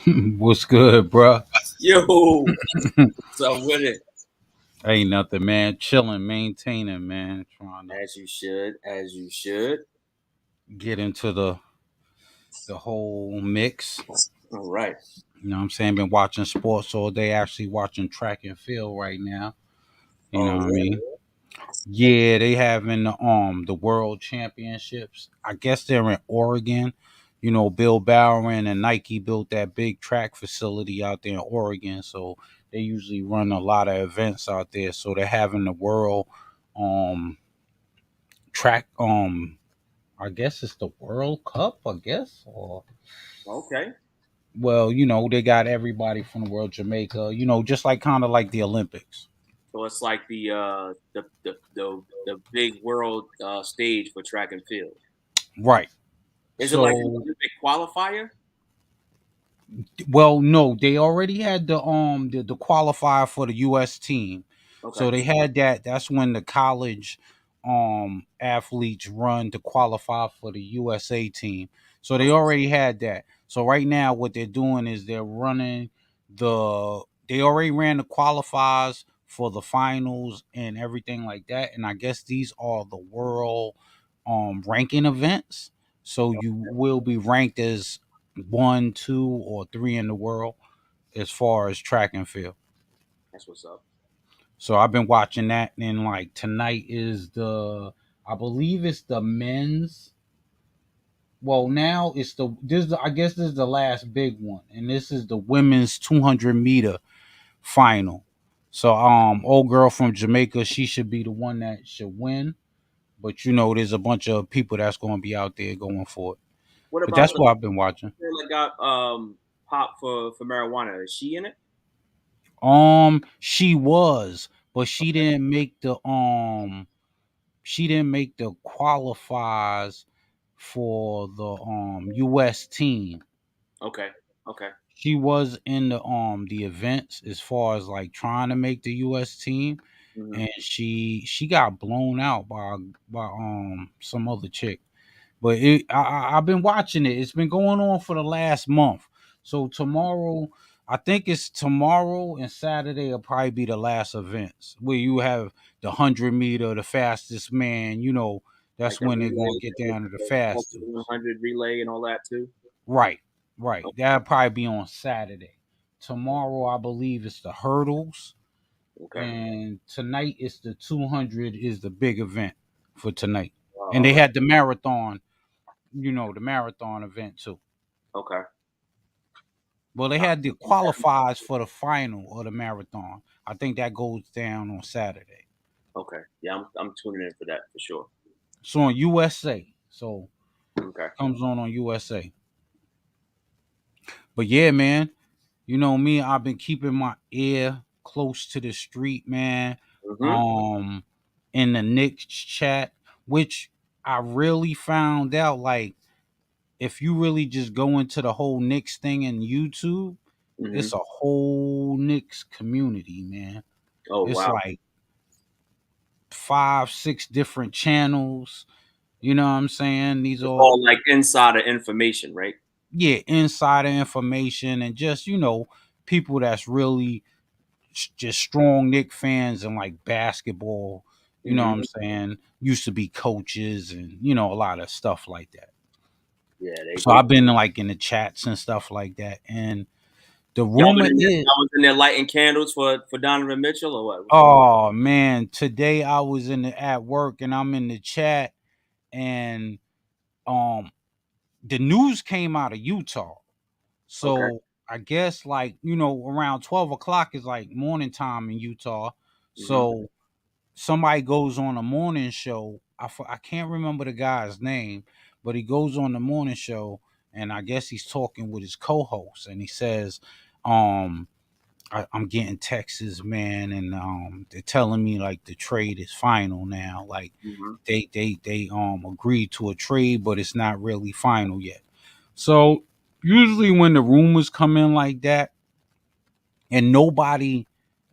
What's good, bruh? Yo, so with it, Ain't nothing, man. Chilling, maintaining, man. Trying to as you should. get into the whole mix. All right. You know what I'm saying? Been watching sports all day. Actually watching track and field right now. You know Oh what I yeah. mean? Yeah, they having the world championships. I guess they're in Oregon. You know, Bill Bowerman and Nike built that big track facility out there in Oregon, so they usually run a lot of events out there. So they're having the world um track I guess it's the World Cup, I guess, or Okay. well, they got everybody from the world, Jamaica, just like kind of like the Olympics. So it's like the big world stage for track and field. Right. Is it like an So Olympic qualifier? well, no, they already had the qualifier for the US team. Okay. So they had that. That's when the college athletes run to qualify for the USA team. So they Okay. already had that. So right now what they're doing is they're running they already ran the qualifiers for the finals and everything like that. And I guess these are the world ranking events. So you will be ranked as one, two, or three in the world as far as track and field. That's what's up. So I've been watching that, and like tonight is I believe it's the men's. Well, now it's I guess this is the last big one, and this is the women's 200-meter final. So old girl from Jamaica, she should be the one that should win. But there's a bunch of people that's going to be out there going for it. What But about that's the what I've been watching. girl that got popped for marijuana? Is she in it? She was, but she didn't make the qualifiers for the US team. Okay. Okay. She was in the events as far as like trying to make the US team, Hmm. and she got blown out by some other chick. But I've been watching it. It's been going on for the last month. So tomorrow, I think it's tomorrow and Saturday will probably be the last events where you have the 100-meter, the fastest man. Like That's the when they're relay, gonna get down to the fastest. 100 relay and all that too. Right, right. That'll probably be on Saturday. Tomorrow, I believe it's the hurdles, Okay. and tonight it's the 200 is the big event for tonight. And All they right. had the marathon, the marathon event too. Okay. Well, they had the qualifiers for the final of the marathon. I think that goes down on Saturday. Okay. Yeah, I'm tuning in for that for sure. So on USA. So Okay. comes on USA. But yeah, man, you know me, I've been keeping my ear close to the street, man. Hmm. Um in the Knicks chat, which I really found out like if you really just go into the whole Knicks thing in YouTube, Hmm. it's a whole Knicks community, man. Oh It's wow. like 5, 6 different channels. You know what I'm saying? These It's are all like insider information, right? yeah, insider information and just people that's really just strong Nick fans and like basketball. You know what I'm Hmm. saying? Used to be coaches and a lot of stuff like that. Yeah, So they I've been like in the chats and stuff like that. And the y'all was rumor in there, is, y'all was in there lighting candles for Donovan Mitchell or what? What's going on? oh man, today I was at work and I'm in the chat and um the news came out of Utah. Okay. So I guess like, around 12 o'clock is like morning time in Utah. Hmm. So somebody goes on a morning show. I can't remember the guy's name, but he goes on the morning show and I guess he's talking with his co-host and he says, um, I'm getting texts, man, and they're telling me like the trade is final now. Like Hmm. they agreed to a trade, but it's not really final yet. So usually when the rumors come in like that and nobody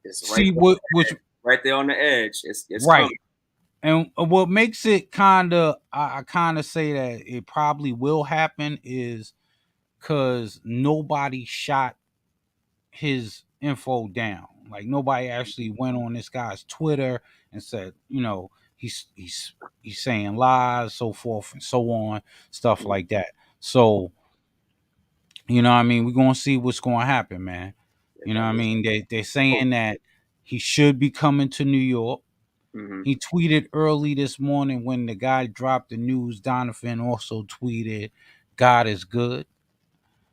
It's see what which right there on the edge. It's right. coming. And what makes it kind of I kind of say that it probably will happen is because nobody shot his info down. Like nobody actually went on this guy's Twitter and said, he's saying lies, so forth and so on, stuff Mhm. like that. So, what I mean, we're gonna see what's gonna happen, man. Yeah, You know what I definitely. mean? They're Oh, saying that he should be coming to New York. mhm. He tweeted early this morning when the guy dropped the news. Donovan also tweeted, "God is good."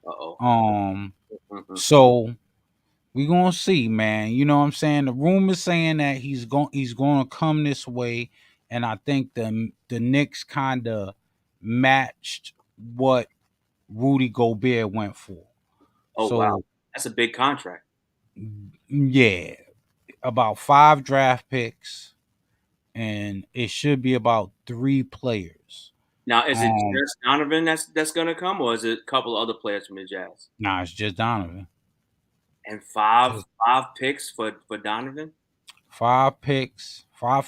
Uh-oh. Um, Mhm. so we gonna see, man. You know what I'm saying? The rumors saying that he's gonna come this way, and I think the Knicks kind of matched what Rudy Gobert went for. Oh, wow. So That's a big contract. yeah, about 5 draft picks, and it should be about 3 players. Now, is it Um, just Donovan that's gonna come, or is it a couple other players from the Jazz? nah, it's just Donovan. And five Just five picks for Donovan? 5 picks, 5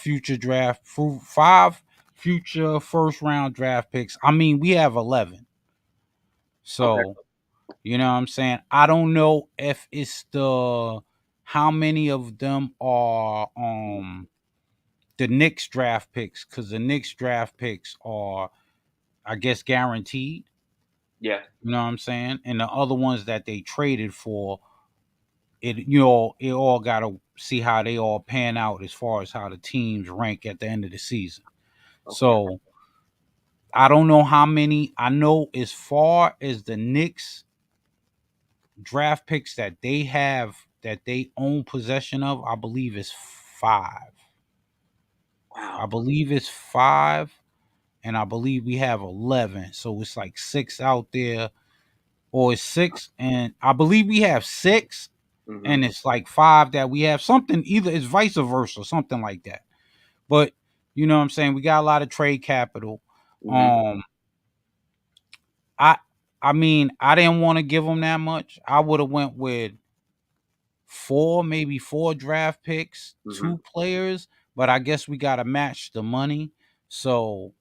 future first round draft picks. I mean, we have 11. Okay. So, you know what I'm saying? I don't know if it's the how many of them are the Knicks draft picks, because the Knicks draft picks are, I guess, guaranteed. Yeah. You know what I'm saying? And the other ones that they traded for, it all gotta see how they all pan out as far as how the teams rank at the end of the season. Okay. So I don't know how many. I know as far as the Knicks draft picks that they have that they own possession of, I believe it's 5. I Wow. believe it's 5, and I believe we have 11. So it's like 6 out there, or it's 6, and I believe we have 6, Mhm. and it's like 5 that we have. Something, either it's vice versa, something like that. But you know what I'm saying? We got a lot of trade capital. Mhm. Um, I I mean, I didn't want to give them that much. I would have went with 4, maybe 4 draft picks, Mhm. 2 players, but I guess we got to match the money. So,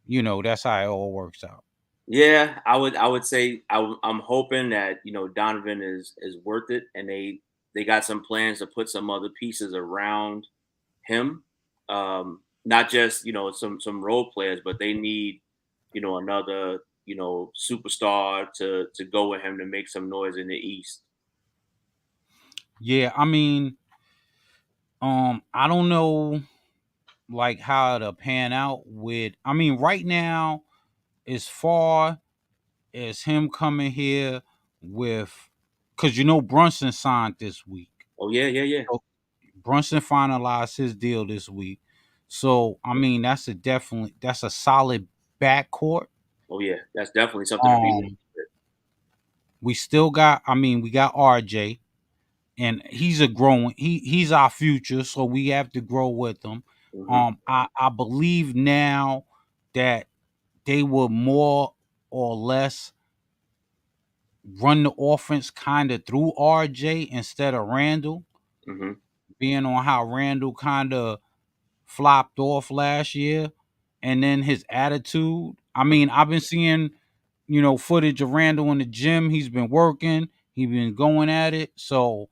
that's how it all works out. Yeah, I would say I'm hoping that Donovan is worth it, and they got some plans to put some other pieces around him. Not just some role players, but they need another superstar to go with him to make some noise in the East. Yeah, I mean, I don't know like how to pan out with, I mean, right now, as far as him coming here with, because Brunson signed this week. Oh yeah, yeah, yeah. So Brunson finalized his deal this week. So I mean, that's a solid backcourt. Oh yeah, that's definitely something to be. Um, we still got, I mean, we got RJ, and he's our future, so we have to grow with him. Hmm. I believe now that they will more or less run the offense kind of through RJ instead of Randall, Hmm. being on how Randall kind of flopped off last year, and then his attitude. I mean, I've been seeing, footage of Randall in the gym. He's been working, he's been going at it. So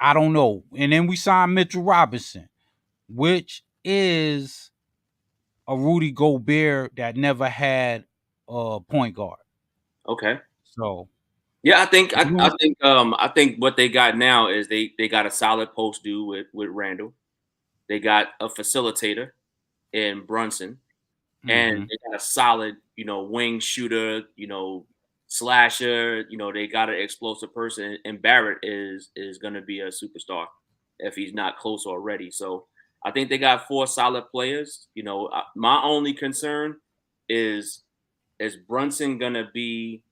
I don't know. And then we signed Mitchell Robinson, which is a Rudy Gobert that never had a point guard. Okay. So Yeah, I think we I, gonna I think I think what they got now is they got a solid post dude with Randall. They got a facilitator in Brunson, and hmm they got a solid, wing shooter, slasher. They got an explosive person, and Barrett is going to be a superstar if he's not close already. So I think they got 4 solid players. My only concern is is Brunson going to be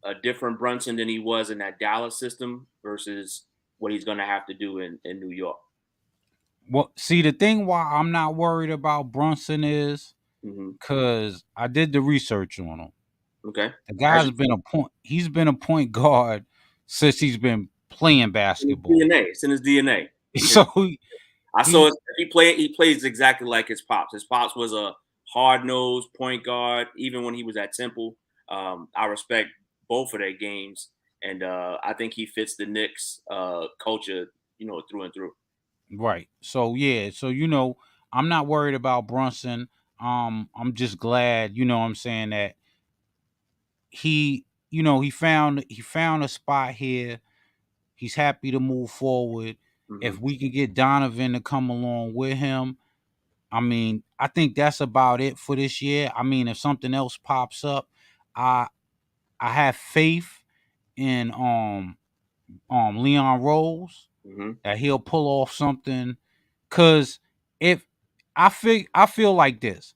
a different Brunson than he was in that Dallas system versus what he's going to have to do in New York. Well, see, the thing why I'm not worried about Brunson is Hmm. because I did the research on him. Okay, The as guy's you been a point. He's been a point guard since he's been playing in his basketball. DNA, it's in his DNA. So I saw he it. He plays exactly like his pops. His pops was a hard nosed point guard, even when he was at Temple. I respect both of their games, and I think he fits the Knicks culture, through and through. Right. So yeah, so I'm not worried about Brunson. I'm just glad, what I'm saying, that he, he found a spot here. He's happy to move forward. Hmm. If we can get Donovan to come along with him, I mean, I think that's about it for this year. I mean, if something else pops up, I I have faith in Leon Rose Hmm. that he'll pull off something. Cause if I feel like this,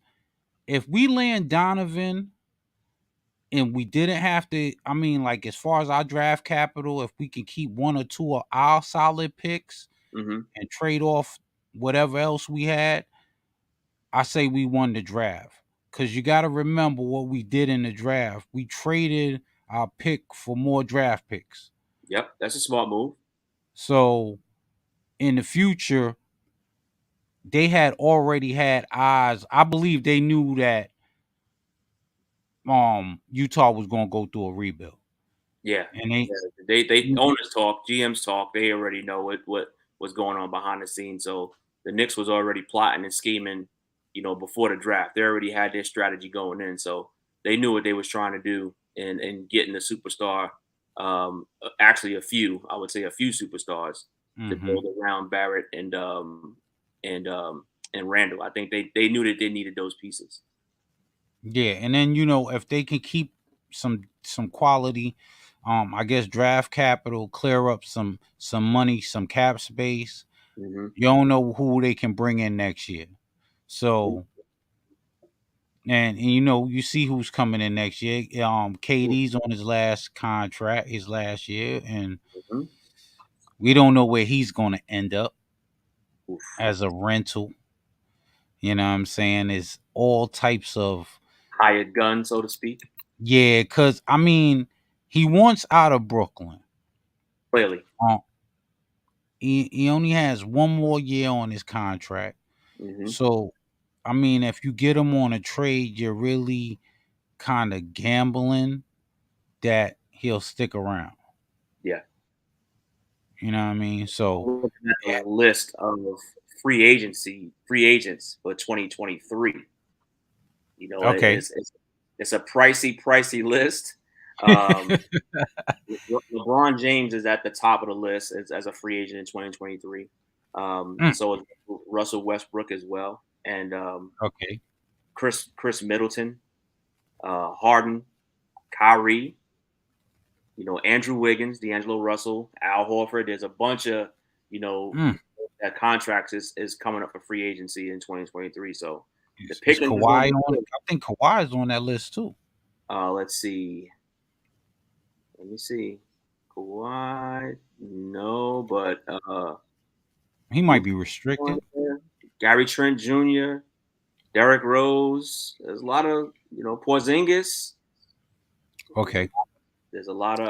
if we land Donovan and we didn't have to, I mean, like as far as our draft capital, if we can keep one or two of our solid picks Hmm. and trade off whatever else we had, I say we won the draft. Cause you got to remember what we did in the draft. We traded our pick for more draft picks. Yep, that's a smart move. So in the future, they had already had eyes. I believe they knew that Utah was gonna go through a rebuild. Yeah, And they yeah. They owners talk, GMs talk. They already know what was going on behind the scenes. So the Knicks was already plotting and scheming, before the draft. They already had their strategy going in. So they knew what they was trying to do and getting the superstar. Actually, I would say a few superstars to hmm build around Barrett and and Randall. I think they knew that they needed those pieces. yeah, and then if they can keep some quality, I guess draft capital, clear up some money, some cap space. Hmm. You don't know who they can bring in next year. So and you see who's coming in next year. KD's on his last contract, his last year, and Hmm. we don't know where he's going to end up Oof. as a rental. You know what I'm saying? Is all types of Hired gun, so to speak. yeah, cuz I mean, he wants out of Brooklyn. Clearly. Uh, he only has one more year on his contract. Hmm. So, I mean, if you get him on a trade, you're really kind of gambling that he'll stick around. Yeah. You know what I mean? So, I'm looking at yeah, a list of free agents for 2023. okay. It's a pricey list. Um, LeBron James is at the top of the list as a free agent in 2023. Mm, So is Russell Westbrook as well, and okay. Chris Middleton, Harden, Kyrie, Andrew Wiggins, D'Angelo Russell, Al Horford. There's a bunch of, you know, Mm. that contracts is coming up for free agency in 2023. So the Is pickings is going to Kawhi be on? good. I think Kawhi is on that list too. Let's see. Let me see. Kawhi, no, but He might who's be on restricted. there? Gary Trent Jr., Derrick Rose. There's a lot of Porzingis. There's a, Okay. there's a lot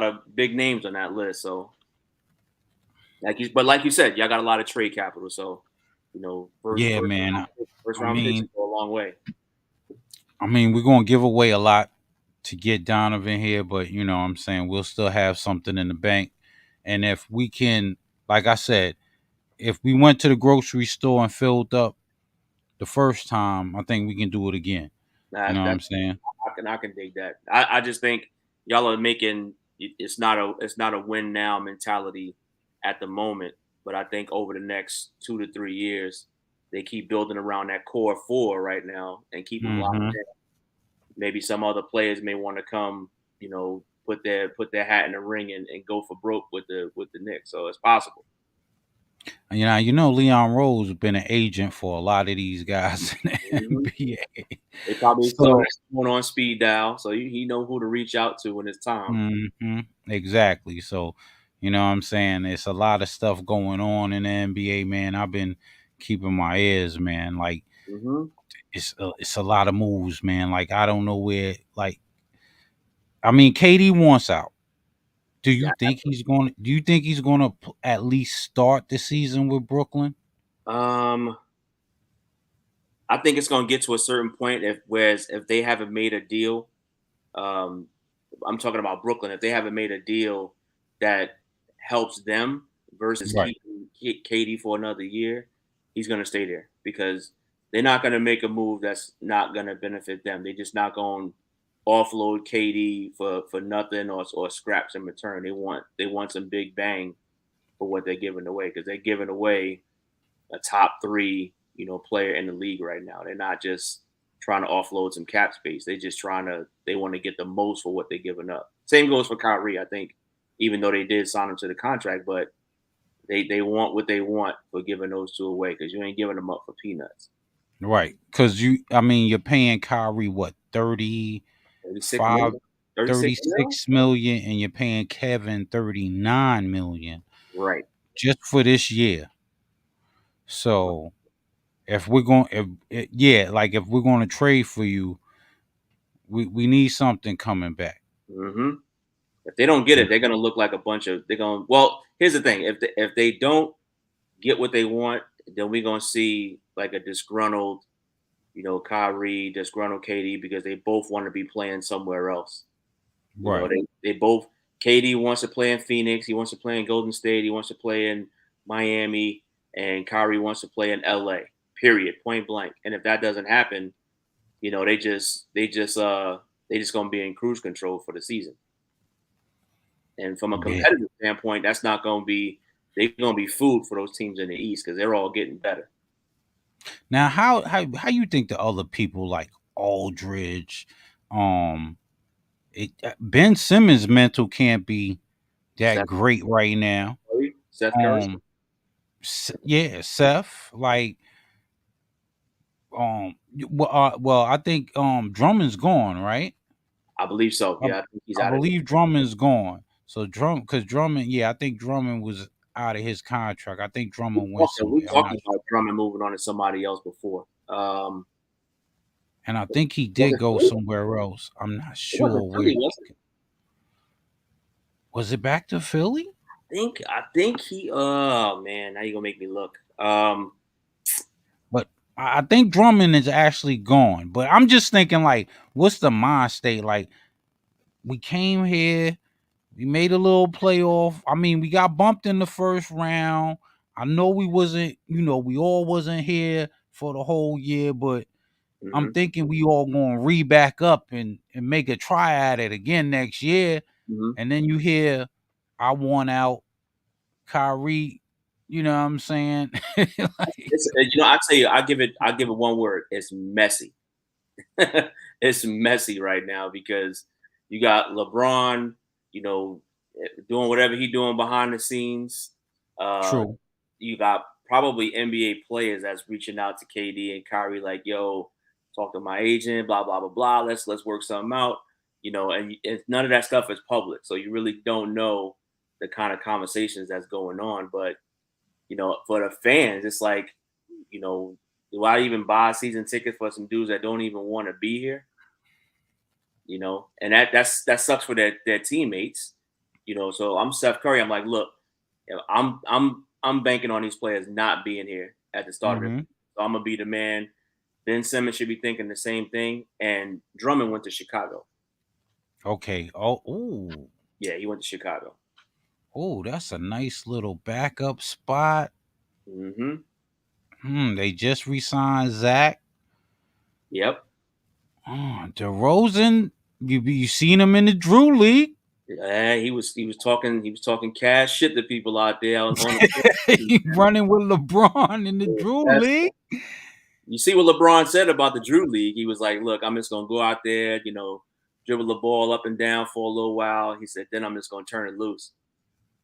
of big names on that list. So like you said, y'all got a lot of trade capital. So first Yeah, first man. round picks, first I round picks mean, go a long way. we're gonna give away a lot to get Donovan here, but what I'm saying, we'll still have something in the bank. And if we can, like I said, if we went to the grocery store and filled up the first time, I think we can do it again. You know what I'm That saying? I can dig that. I just think y'all are making it's not a win now mentality at the moment, but I think over the next 2 to 3 years they keep building around that core four right now and keep them locked hmm in. Maybe some other players may want to come, put their hat in the ring and go for broke with the Knicks. So it's possible. Leon Rose has been an agent for a lot of these guys in the Hmm. NBA. They probably saw So, his phone on speed dial, so he know who to reach out to when it's time. exactly. So, you know what I'm saying? It's a lot of stuff going on in the NBA, man. I've been keeping my ears, man. Like Hmm. it's a lot of moves, man. Like I don't know where. Like I mean, KD wants out. Yeah. Do you think he's going to at least start the season with Brooklyn? Um, I think it's going to get to a certain point if they haven't made a deal. Um, I'm talking about Brooklyn. If they haven't made a deal that helps them versus Right. keeping Katie for another year, he's going to stay there because they're not going to make a move that's not going to benefit them. They're just not going to offload Katie for nothing or scraps in return. They want some big bang for what they're giving away because they're giving away a top three, player in the league right now. They're not just trying to offload some cap space. They want to get the most for what they're giving up. Same goes for Kyrie, I think, even though they did sign him to the contract, but they want what they want for giving those two away because you ain't giving them up for peanuts. Right. Because I mean, you're paying Kyrie what, 36 35, million, 36 mil? 36 million, and you're paying Kevin 39 million Right. just for this year. So if we're going, yeah, like if we're going to trade for you, we need something coming back. hmm If they don't get it, they're gonna look like a bunch of. They're going. Well, here's the thing: if they don't get what they want, then we're gonna see like a disgruntled, Kyrie, disgruntled KD because they both want to be playing somewhere else. Right. They both. KD wants to play in Phoenix. He wants to play in Golden State. He wants to play in Miami, and Kyrie wants to play in LA. Period. Point blank. And if that doesn't happen, they just gonna be in cruise control for the season. And from a Yeah. competitive standpoint, that's not gonna be. They're gonna be food for those teams in the East because they're all getting better. Now, how you think the other people like Aldridge, um, Ben Simmons' mental can't be that Seth great right now. Curry, Seth Curry. Um, yeah, Seth, like, well, I think Drummond's gone, right? I believe so. I, Yeah, I think he's I out of there. believe Drummond's gone. So because Drummond, yeah, I think Drummond was out of his contract. I think Drummond went We somewhere. I'm talked not, about Drummond moving on to somebody else before. and I think he Was did it go Philly? somewhere else. I'm not It wasn't sure where. Philly, was it? Was it back to Philly? I think he. Oh man, now you gonna make me look. But I think Drummond is actually gone. But I'm just thinking, like, what's the mind state? Like, we came here, we made a little playoff. I mean, we got bumped in the first round. I know we wasn't, we all wasn't here for the whole year, but I'm hmm thinking we all gonna back up and make a try at it again next year. hmm And then you hear I want out Kyrie, you know what I'm saying? Like, I'd say I give it one word. It's messy. It's messy right now because you got LeBron, doing whatever he doing behind the scenes. Uh, true. you got probably NBA players that's reaching out to KD and Kyrie like, "Yo, talk to my agent, blah blah blah blah. Let's work something out." And none of that stuff is public, so you really don't know the kind of conversations that's going on. But for the fans, it's like, you know, do I even buy season tickets for some dudes that don't even want to be here? And that sucks for their teammates. So I'm Steph Curry. I'm like, look, I'm banking on these players not being here at the start of the Hmm. season. So I'm gonna be the man. Ben Simmons should be thinking the same thing. And Drummond went to Chicago. Okay. Yeah, he went to Chicago. That's a nice little backup spot. hmm They just re-signed Zach. Yep. DeRozan, you seen him in the Drew League. Yeah, he was talking cash shit to people out there on the court. He running with LeBron in the Drew That's League. You see what LeBron said about the Drew League. He was like, "Look, I'm just gonna go out there, dribble the ball up and down for a little while." He said, "Then I'm just gonna turn it loose."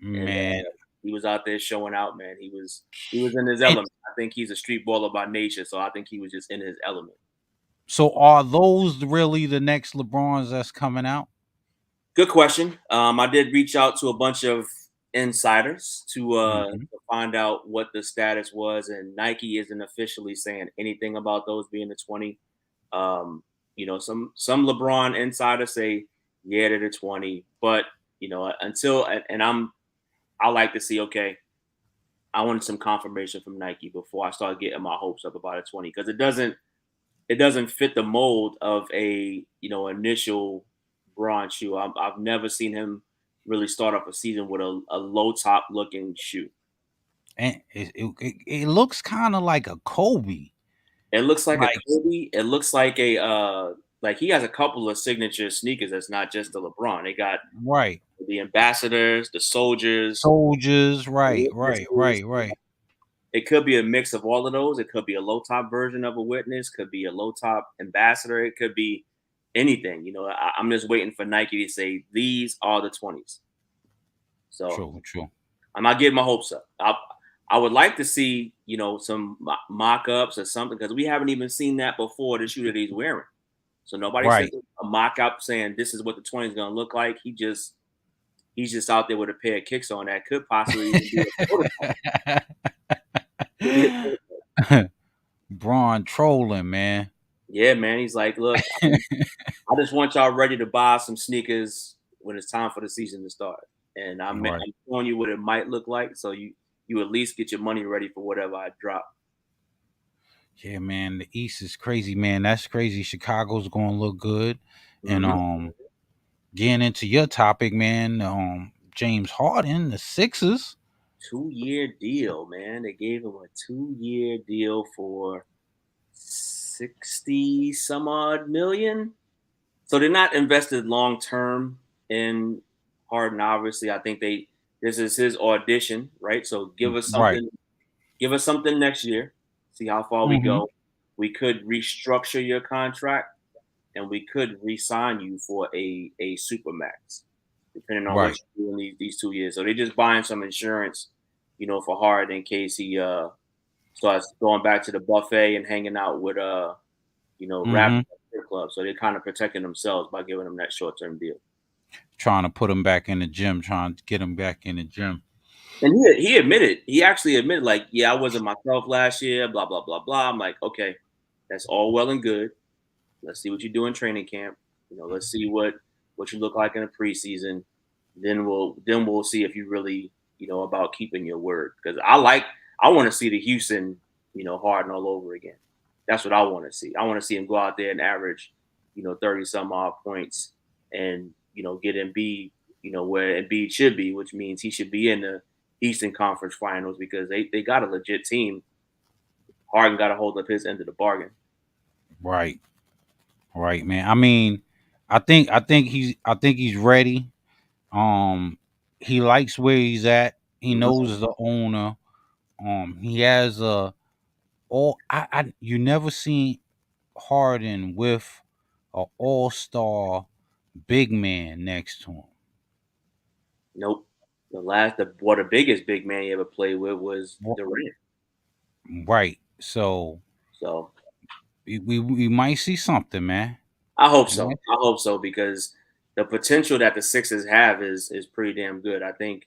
And Man. he was out there showing out, man. He was in his And element. I think he's a street baller by nature, so I think he was just in his element. so are those really the next LeBrons that's coming out? Good question. I did reach out to a bunch of insiders Hmm. to find out what the status was, and Nike isn't officially saying anything about those being the 20. Some LeBron insiders say yeah, they're the 20, but until and I like to see, okay, I wanted some confirmation from Nike before I start getting my hopes up about a 20 because it doesn't it doesn't fit the mold of a initial Braun shoe. I've never seen him really start off a season with a low top looking shoe. And it looks kind of like a Kobe. It looks like a Like Kobe. It looks like a like he has a couple of signature sneakers that's not just the LeBron. They got right. the ambassadors, the soldiers, Soldiers, the right, right, witnesses. right, right. It could be a mix of all of those. It could be a low top version of a witness, could be a low top ambassador, it could be anything. I'm just waiting for Nike to say these are the 20s. So True, true. I'm not getting my hopes up. I would like to see, some mock ups or something because we haven't even seen that before the shoe that he's wearing. So nobody sent Right. a mock up saying this is what the 20 is going to look like. He's just out there with a pair of kicks on that could possibly even be a prototype. Could be a prototype. Braun trolling, man. Yeah, man. He's like, look, I just want y'all ready to buy some sneakers when it's time for the season to start. And Right. I'm showing you what it might look like, so you at least get your money ready for whatever I drop. Yeah, man. The East is crazy, man. That's crazy. Chicago's gonna look good. And Hmm. getting into your topic, man, James Harden, the Sixers. 2 year deal, man. They gave him a 2 year deal for 60 some odd million. So they're not invested long term in Harden. Obviously, I think this is his audition, right? So Right. give us something next year. See how far we Hmm. go. We could restructure your contract, and we could re-sign you for a super max, depending on what Right. you do in these 2 years. So they're just buying some insurance, for Harden in case he starts going back to the buffet and hanging out with rappers Hmm. at the strip club. So they're kind of protecting themselves by giving them that short term deal. Trying to put him back in the gym, trying to get him back in the gym. And he actually admitted, like, yeah, I wasn't myself last year, blah, blah, blah, blah. I'm like, okay, that's all well and good. Let's see what you do in training camp. Let's see what you look like in the preseason. Then we'll see if you really, about keeping your word. Because I want to see the Houston, Harden all over again. That's what I want to see. I want to see him go out there and average, 30 some odd points and, get Embiid, where Embiid should be, which means he should be in the Eastern Conference Finals because they got a legit team. Harden got to hold up his end of the bargain. Right. Right, man. I mean, I think he's ready. He likes where he's at. He Mhm. knows the owner. He has a all I you never seen Harden with a all-star big man next to him. Nope. The biggest big man he ever played with was Durant. Right. So So we might see something, man. I hope We so. might- I hope so because the potential that the Sixers have is pretty damn good. I think,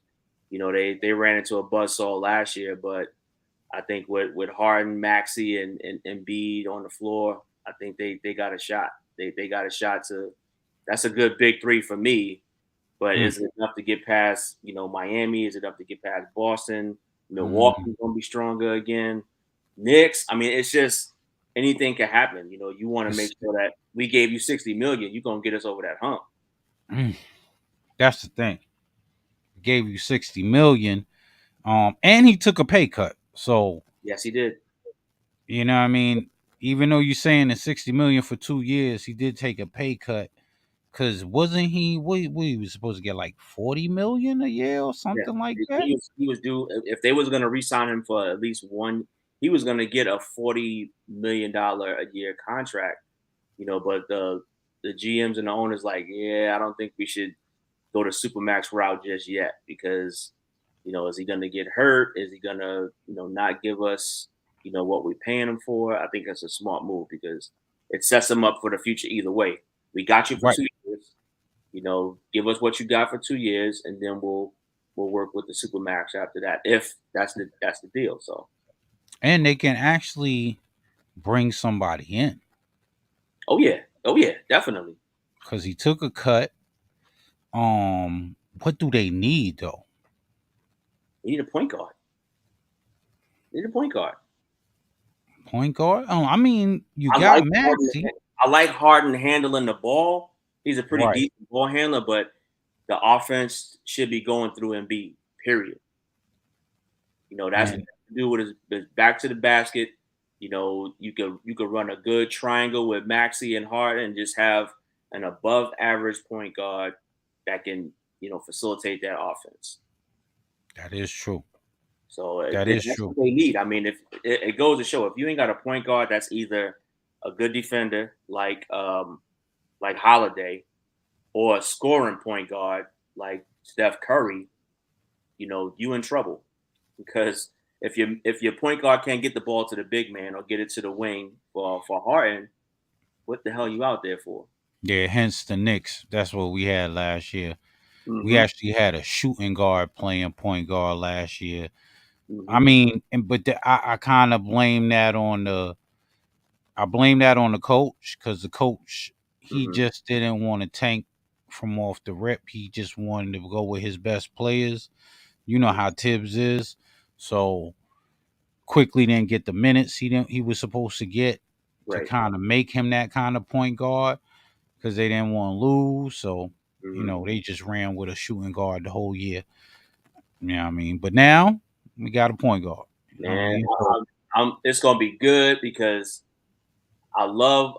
they ran into a buzzsaw last year, but I think with Harden, Maxey, and Embiid on the floor, I think they got a shot. They got a shot to. That's a good big three for me. But Mm, is it enough to get past, Miami? Is it enough to get past Boston? mm, Milwaukee's gonna be stronger again. Knicks. I mean, it's just anything can happen. You want to make it's- sure that we gave you 60 million, you're gonna get us over that hump. mm, that's the thing. Gave you 60 million. And he took a pay cut. So Yes, he did. you know what I mean? Even though you're saying the 60 million for 2 years, he did take a pay cut. Cause wasn't he what he was supposed to get like 40 million a year or Yeah, something like that? he was due if they was gonna re-sign him for at least one. He was gonna get a $40 million a year contract. But the GMs and the owners like, yeah, I don't think we should go to supermax route just yet because is he going to get hurt? Is he going to not give us what we're paying him for? I think that's a smart move because it sets him up for the future either way. We got you for Right. 2 years. Give us what you got for 2 years, and then we'll work with the supermax after that if that's the deal. So, And they can actually bring somebody in oh yeah, definitely. because he took a cut. What do they need though? We need a point guard. We need a point guard. Point guard. Oh, I mean, you I got like Harden. Maxi. I like Harden handling the ball. He's a pretty Right. decent ball handler, but the offense should be going through Embiid. Period. That's what And you do with his back to the basket. You could run a good triangle with Maxi and Harden and just have an above average point guard that can facilitate that offense. that is true. So That is that's true. what they need. I mean, if it goes to show, if you ain't got a point guard that's either a good defender like Holiday or a scoring point guard like Steph Curry, you in trouble because if your point guard can't get the ball to the big man or get it to the wing for Harden, what the hell you out there for? Yeah, hence the Knicks. That's what we had last year. We Mm-hmm. actually had a shooting guard playing point guard last year. I Mm-hmm. mean, I kind of blame that on the coach because the coach he Mm-hmm. just didn't want to tank from off the rip. He just wanted to go with his best players. You know how Tibbs is, so quickly didn't get the minutes he was supposed to get to Right. kind of make him that kind of point guard because they didn't want to lose. So Mm-hmm. they just ran with a shooting guard the whole year. You know what I mean? But now we got a point guard. You know what I Man, mean? So it's gonna be good because I love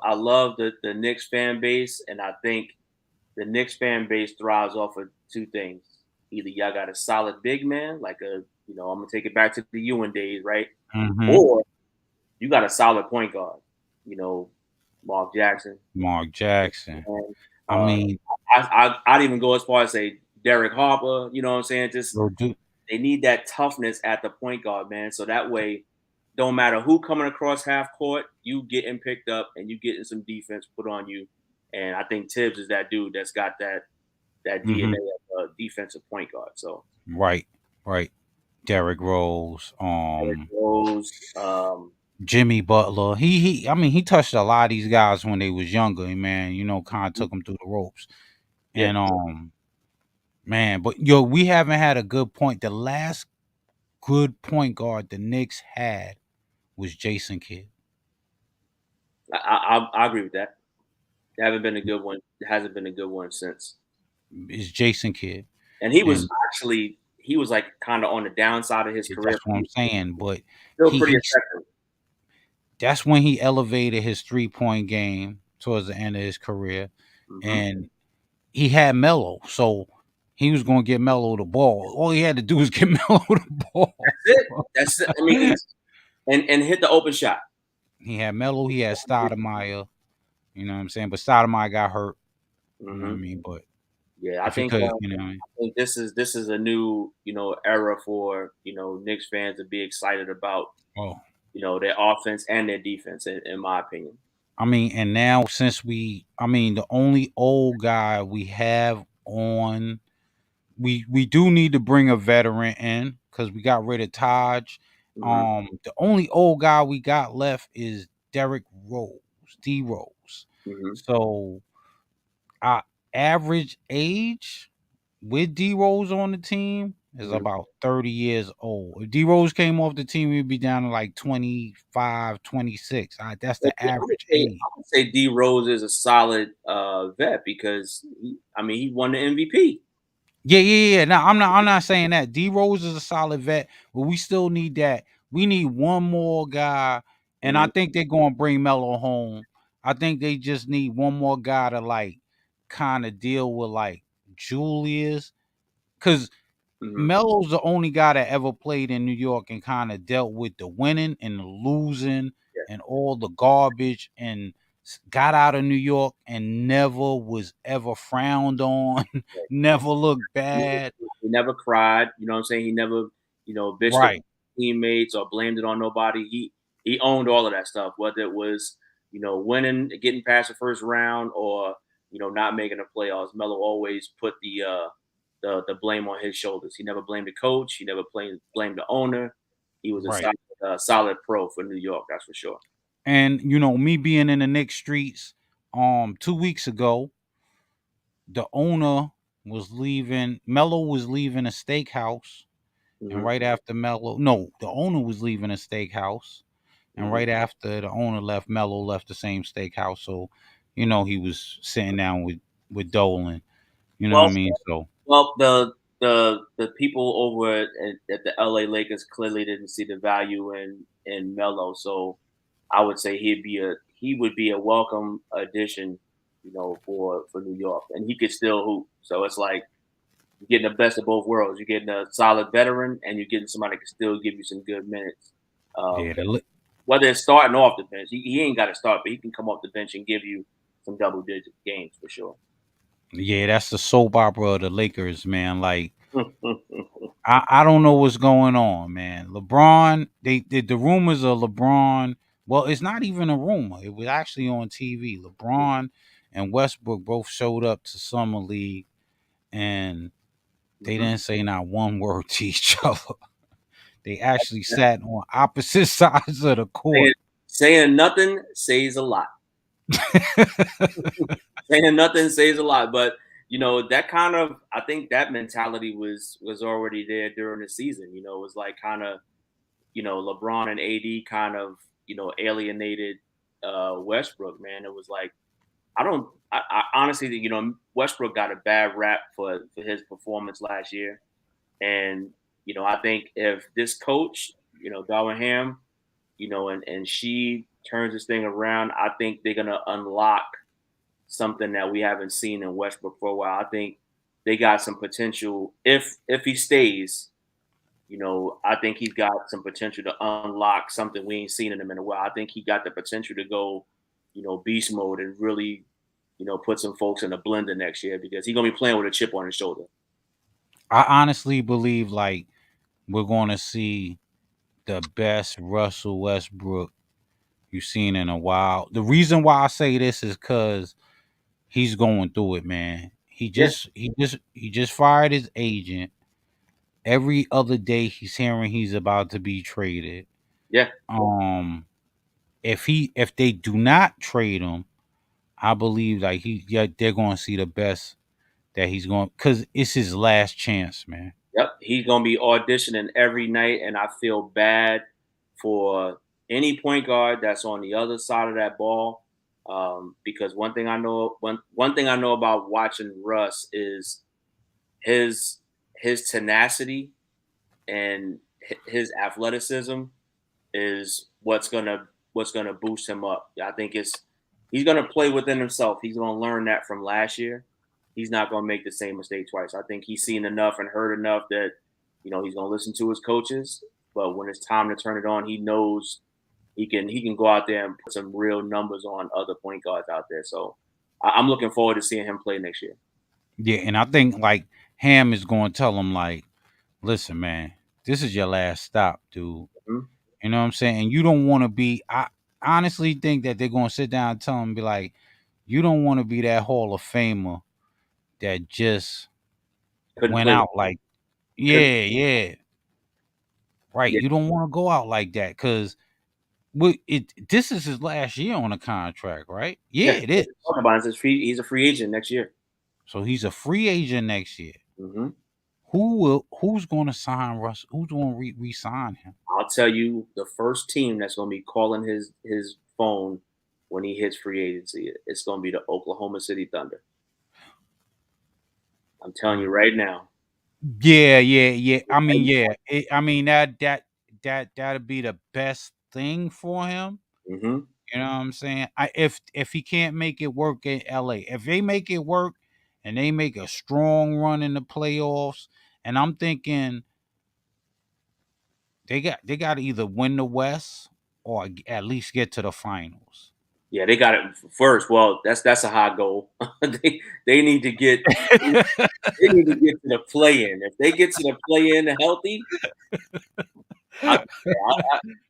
the Knicks fan base, and I think the Knicks fan base thrives off of two things. Either y'all got a solid big man, like I'm gonna take it back to the Ewan days, right? mhm. Or you got a solid point guard, you know, Mark Jackson. Mark Jackson. And, I uh, mean, I'd even go as far as say Derek Harper. You know what I'm saying? Just bro, dude, they need that toughness at the point guard, man. So that way, don't matter who coming across half court, you getting picked up and you getting some defense put on you. And I think Tibbs is that dude that's got that mhm. DNA of a defensive point guard. So Right, right. Derrick Rose, Derrick Rose, Jimmy Butler. I mean, he touched a lot of these guys when they was younger, man. Kind of took them through the ropes. yeah, And man, but yo, we haven't had a good point. The last good point guard the Knicks had was Jason Kidd. I agree with that. It haven't been a good one. It hasn't been a good one since. It's Jason Kidd, And he was and actually he was like kind of on the downside of his career. that's what I'm saying. But Still he pretty he effective. that's when he elevated his 3-point game towards the end of his career, Hmm. and he had Melo, so he was going to get Melo the ball. All he had to do was get Melo the ball. That's it. That's it. I mean, and hit the open shot. He had Melo, he had Stoudemire. You know what I'm saying? But Stoudemire got hurt. You know what I Hmm. mean? But Yeah, I if he think could, I think this is a new era for Knicks fans to be excited about oh, their offense and their defense in my opinion. I mean, and now I mean, the only old guy we have on, we do need to bring a veteran in because we got rid of Taj. Hmm. The only old guy we got left is Derrick Rose, D Rose. Hmm. So our average age with D Rose on the team is Hmm. about 30 years old. If D Rose came off the team, we'd be down to like 25, 26. That's I the would average say age. I would say D Rose is a solid vet because he won the MVP. Yeah. Now I'm not saying that. D Rose is a solid vet, but we still need that. We need one more guy, and I Hmm. think they're gonna bring Melo home. I think they just need one more guy to like kind of deal with like Julius. Cause Hmm. Melo's the only guy that ever played in New York and kind of dealt with the winning and the losing Yeah. and all the garbage and got out of New York and never was ever frowned on, never looked He bad. he never cried. You know what I'm saying? He never, bitched about Right, teammates or blamed it on nobody. He owned all of that stuff, whether it was, winning, getting past the first round, or not making the playoffs. Melo always put the blame on his shoulders. He never blamed the coach. He never blamed the owner. He was a right. solid pro for New York, that's for sure. And me being in the Knicks streets, 2 weeks ago, the owner was leaving. Melo was leaving a steakhouse. And Hmm. right after Melo, no, the owner was leaving a steakhouse. And Hmm. right after the owner left, Melo left the same steakhouse. So, he was sitting down with Dolan. You know what Well, I mean? So well, the people over at the LA Lakers clearly didn't see the value in Melo, so I would say he would be a welcome addition, for New York, and he could still hoop. So it's like you're getting the best of both worlds. You're getting a solid veteran, and you're getting somebody that can still give you some good minutes. yeah, Whether it's starting off the bench, he ain't got to start, but he can come off the bench and give you some double digit games for sure. that's the soap opera of the Lakers, man. Like I don't know what's going on, man. LeBron, they did the rumors of LeBron. Well, it's not even a rumor. It was actually on TV. LeBron and Westbrook both showed up to summer league, and they Mhm. didn't say not one word to each other. They actually sat on opposite sides of the saying, court. saying nothing says a lot. Saying nothing says a lot, but that kind of I think that mentality was already there during the season. It was like kind of LeBron and AD kind of alienated Westbrook. Man, it was like I don't. I honestly think Westbrook got a bad rap for his performance last year, and I think if this coach, Darwin Ham, and she turns this thing around, I think they're gonna unlock something that we haven't seen in Westbrook for a while. I think they got some potential if he stays. I think he's got some potential to unlock something we ain't seen in him in a while. I think he got the potential to go, beast mode and really, put some folks in a blender next year because he's gonna be playing with a chip on his shoulder. I honestly believe like we're going to see the best Russell Westbrook you've seen in a while. The reason why I say this is because he's going through it, man. Yeah, He just fired his agent. Every other day he's hearing he's about to be traded. yeah, Um if they do not trade him, I believe like they're going to see the best that he's going cuz it's his last chance, man. yep. He's gonna be auditioning every night, and I feel bad for any point guard that's on the other side of that ball. Because one thing I know about watching Russ is his his tenacity and his athleticism is what's gonna boost him up. I think he's gonna play within himself. He's gonna learn that from last year. He's not gonna make the same mistake twice. I think he's seen enough and heard enough that he's gonna listen to his coaches. But when it's time to turn it on, he knows he can go out there and put some real numbers on other point guards out there. So I'm looking forward to seeing him play next year. Yeah, and I think like Ham is going to tell him like, "Listen, man, this is your last stop, dude. Mhm. You know what I'm saying? And you don't want to be. I honestly think that they're going to sit down and tell him, be like, you don't want to be that Hall of Famer that just Couldn't went play. out like, Couldn't. yeah, yeah, right. Yeah, You don't want to go out like that because this is his last year on a contract, right? Yeah, yeah. it is. Talk about it. He's a free agent next year. So he's a free agent next year. Hmm. Who's going to sign Russ? Who's going to re-sign him? I'll tell you the first team that's going to be calling his phone when he hits free agency. It's going to be the Oklahoma City Thunder. I'm telling you right now. Yeah, yeah, yeah. I mean, yeah. I mean that'd be the best thing for him. Mm-hmm. You know what I'm saying? If he can't make it work in LA, if they make it work and they make a strong run in the playoffs, and I'm thinking they got to either win the West or at least get to the finals. Yeah, they got it first. Well, that's a high goal. They need to get they need to get to the play in. If they get to the play in healthy,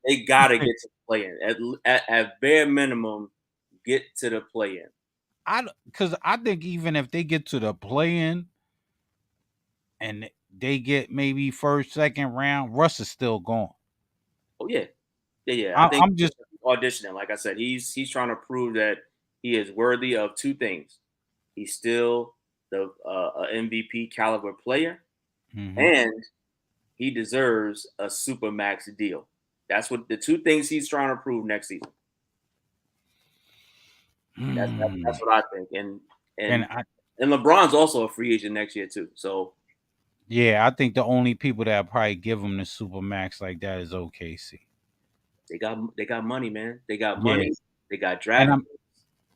they got to get to the play in. At bare minimum, get to the play in. Because I think even if they get to the play-in and they get maybe first, second round, Russ is still gone. Oh yeah, yeah. I think I'm just auditioning. Like I said, he's trying to prove that he is worthy of two things. He's still the MVP caliber player, mhm. and he deserves a super max deal. That's what the two things he's trying to prove next season. That's Mm. what I think. And And I, and LeBron's also a free agent next year too. So yeah, I think the only people that probably give him the super max like that is OKC. they got money, man. They got Yeah, money. They got and draft.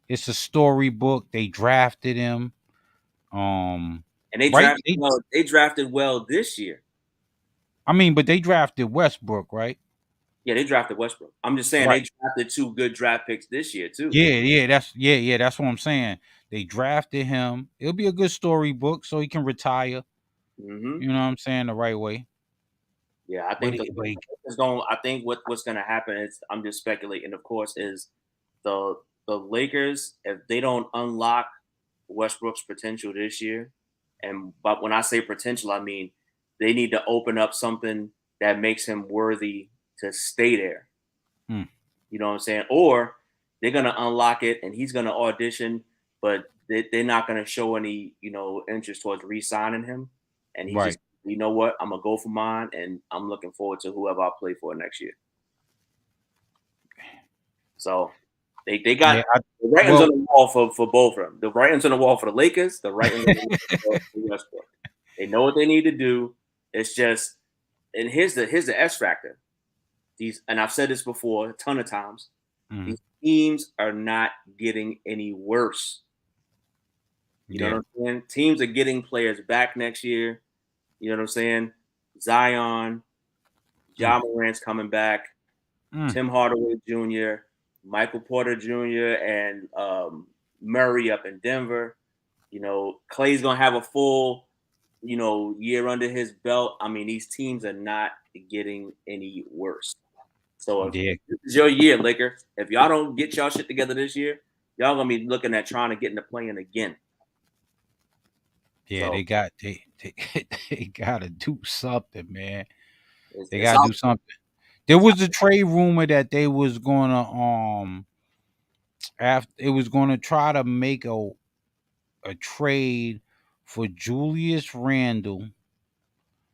it's a storybook. They drafted him. And they Right? drafted well. They drafted well this year. I mean, but they drafted Westbrook, right? Yeah, they drafted Westbrook. I'm just saying Right. they drafted two good draft picks this year too. Yeah, that's what I'm saying. They drafted him. It'll be a good storybook so he can retire. Hmm. You know what I'm saying? The right way. Yeah, I But think the but is going. I think what's going to happen is I'm just speculating. Of course, is the the Lakers if they don't unlock Westbrook's potential this year, but when I say potential, I mean they need to open up something that makes him worthy to stay there. hmm, You know what I'm saying? Or they're gonna unlock it and he's gonna audition, but they're not gonna show any, interest towards re-signing him. And he's right. just, you know what, I'm gonna go for mine and I'm looking forward to whoever I play for next year. So they got Yeah, the writings on well, the wall for both of them. The writings on the wall for the Lakers, the writings on the wall for Westbrook. They know what they need to do. It's just, and here's the S factor. These, and I've said this before a ton of times. mhm, These teams are not getting any worse. You know what yeah. I'm saying? Teams are getting players back next year. You know what I'm saying? Zion, Mm, Ja Morant's coming back. mm, Tim Hardaway Jr., Michael Porter Jr., and Murray up in Denver. Clay's gonna have a full, year under his belt. I mean, these teams are not getting any worse. So if yeah, this is your year, Lakers, if y'all don't get y'all shit together this year, y'all gonna be looking at trying to get in the play-in again. yeah. So They they gotta do something, man. They it's gotta out. do something. There was a trade rumor that they was gonna after it was gonna try to make a trade for Julius Randle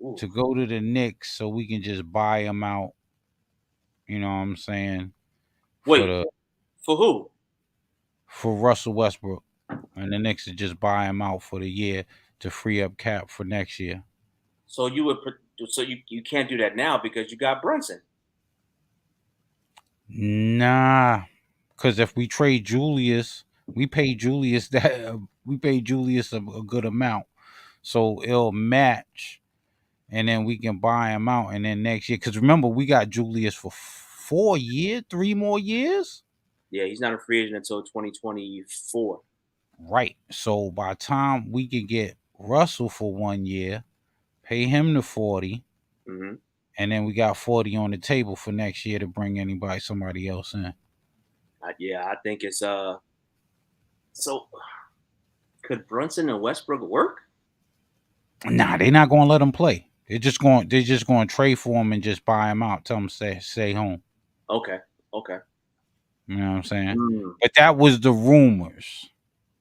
Ooh. to go to the Knicks so we can just buy him out. You know what I'm saying? For Wait, the for who? for Russell Westbrook, and the Knicks to just buy him out for the year to free up cap for next year. So you would, so you can't do that now because you got Brunson. Nah, because if we trade Julius, we pay Julius that we pay Julius a good amount, so it'll match, and then we can buy him out, and then next year. Because remember, we got Julius for 4 years, 3 more years. Yeah, he's not a free agent until 2024. Right. So by the time we can get Russell for 1 year, pay him the 40, Hmm. and then we got 40 on the table for next year to bring somebody else in. Yeah, I think it's So could Brunson and Westbrook work? Nah, they're not gonna let him play. They're just going to trade for him and just buy him out. Tell him stay home. Okay, okay, You know what I'm saying? mm, But that was the rumors.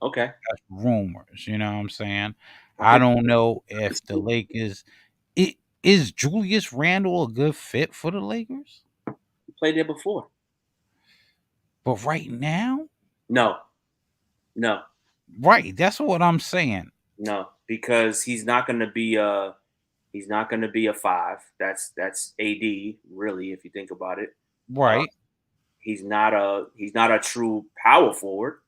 okay. That's rumors. You know what I'm saying? I I could, don't know if the Lakers. It, is Julius Randle a good fit for the Lakers? he played there before. But right now, No, no, right? That's what I'm saying. no, because he's not gonna be a five. That's AD really, if you think about it. Uh, Right, he's not a true power forward.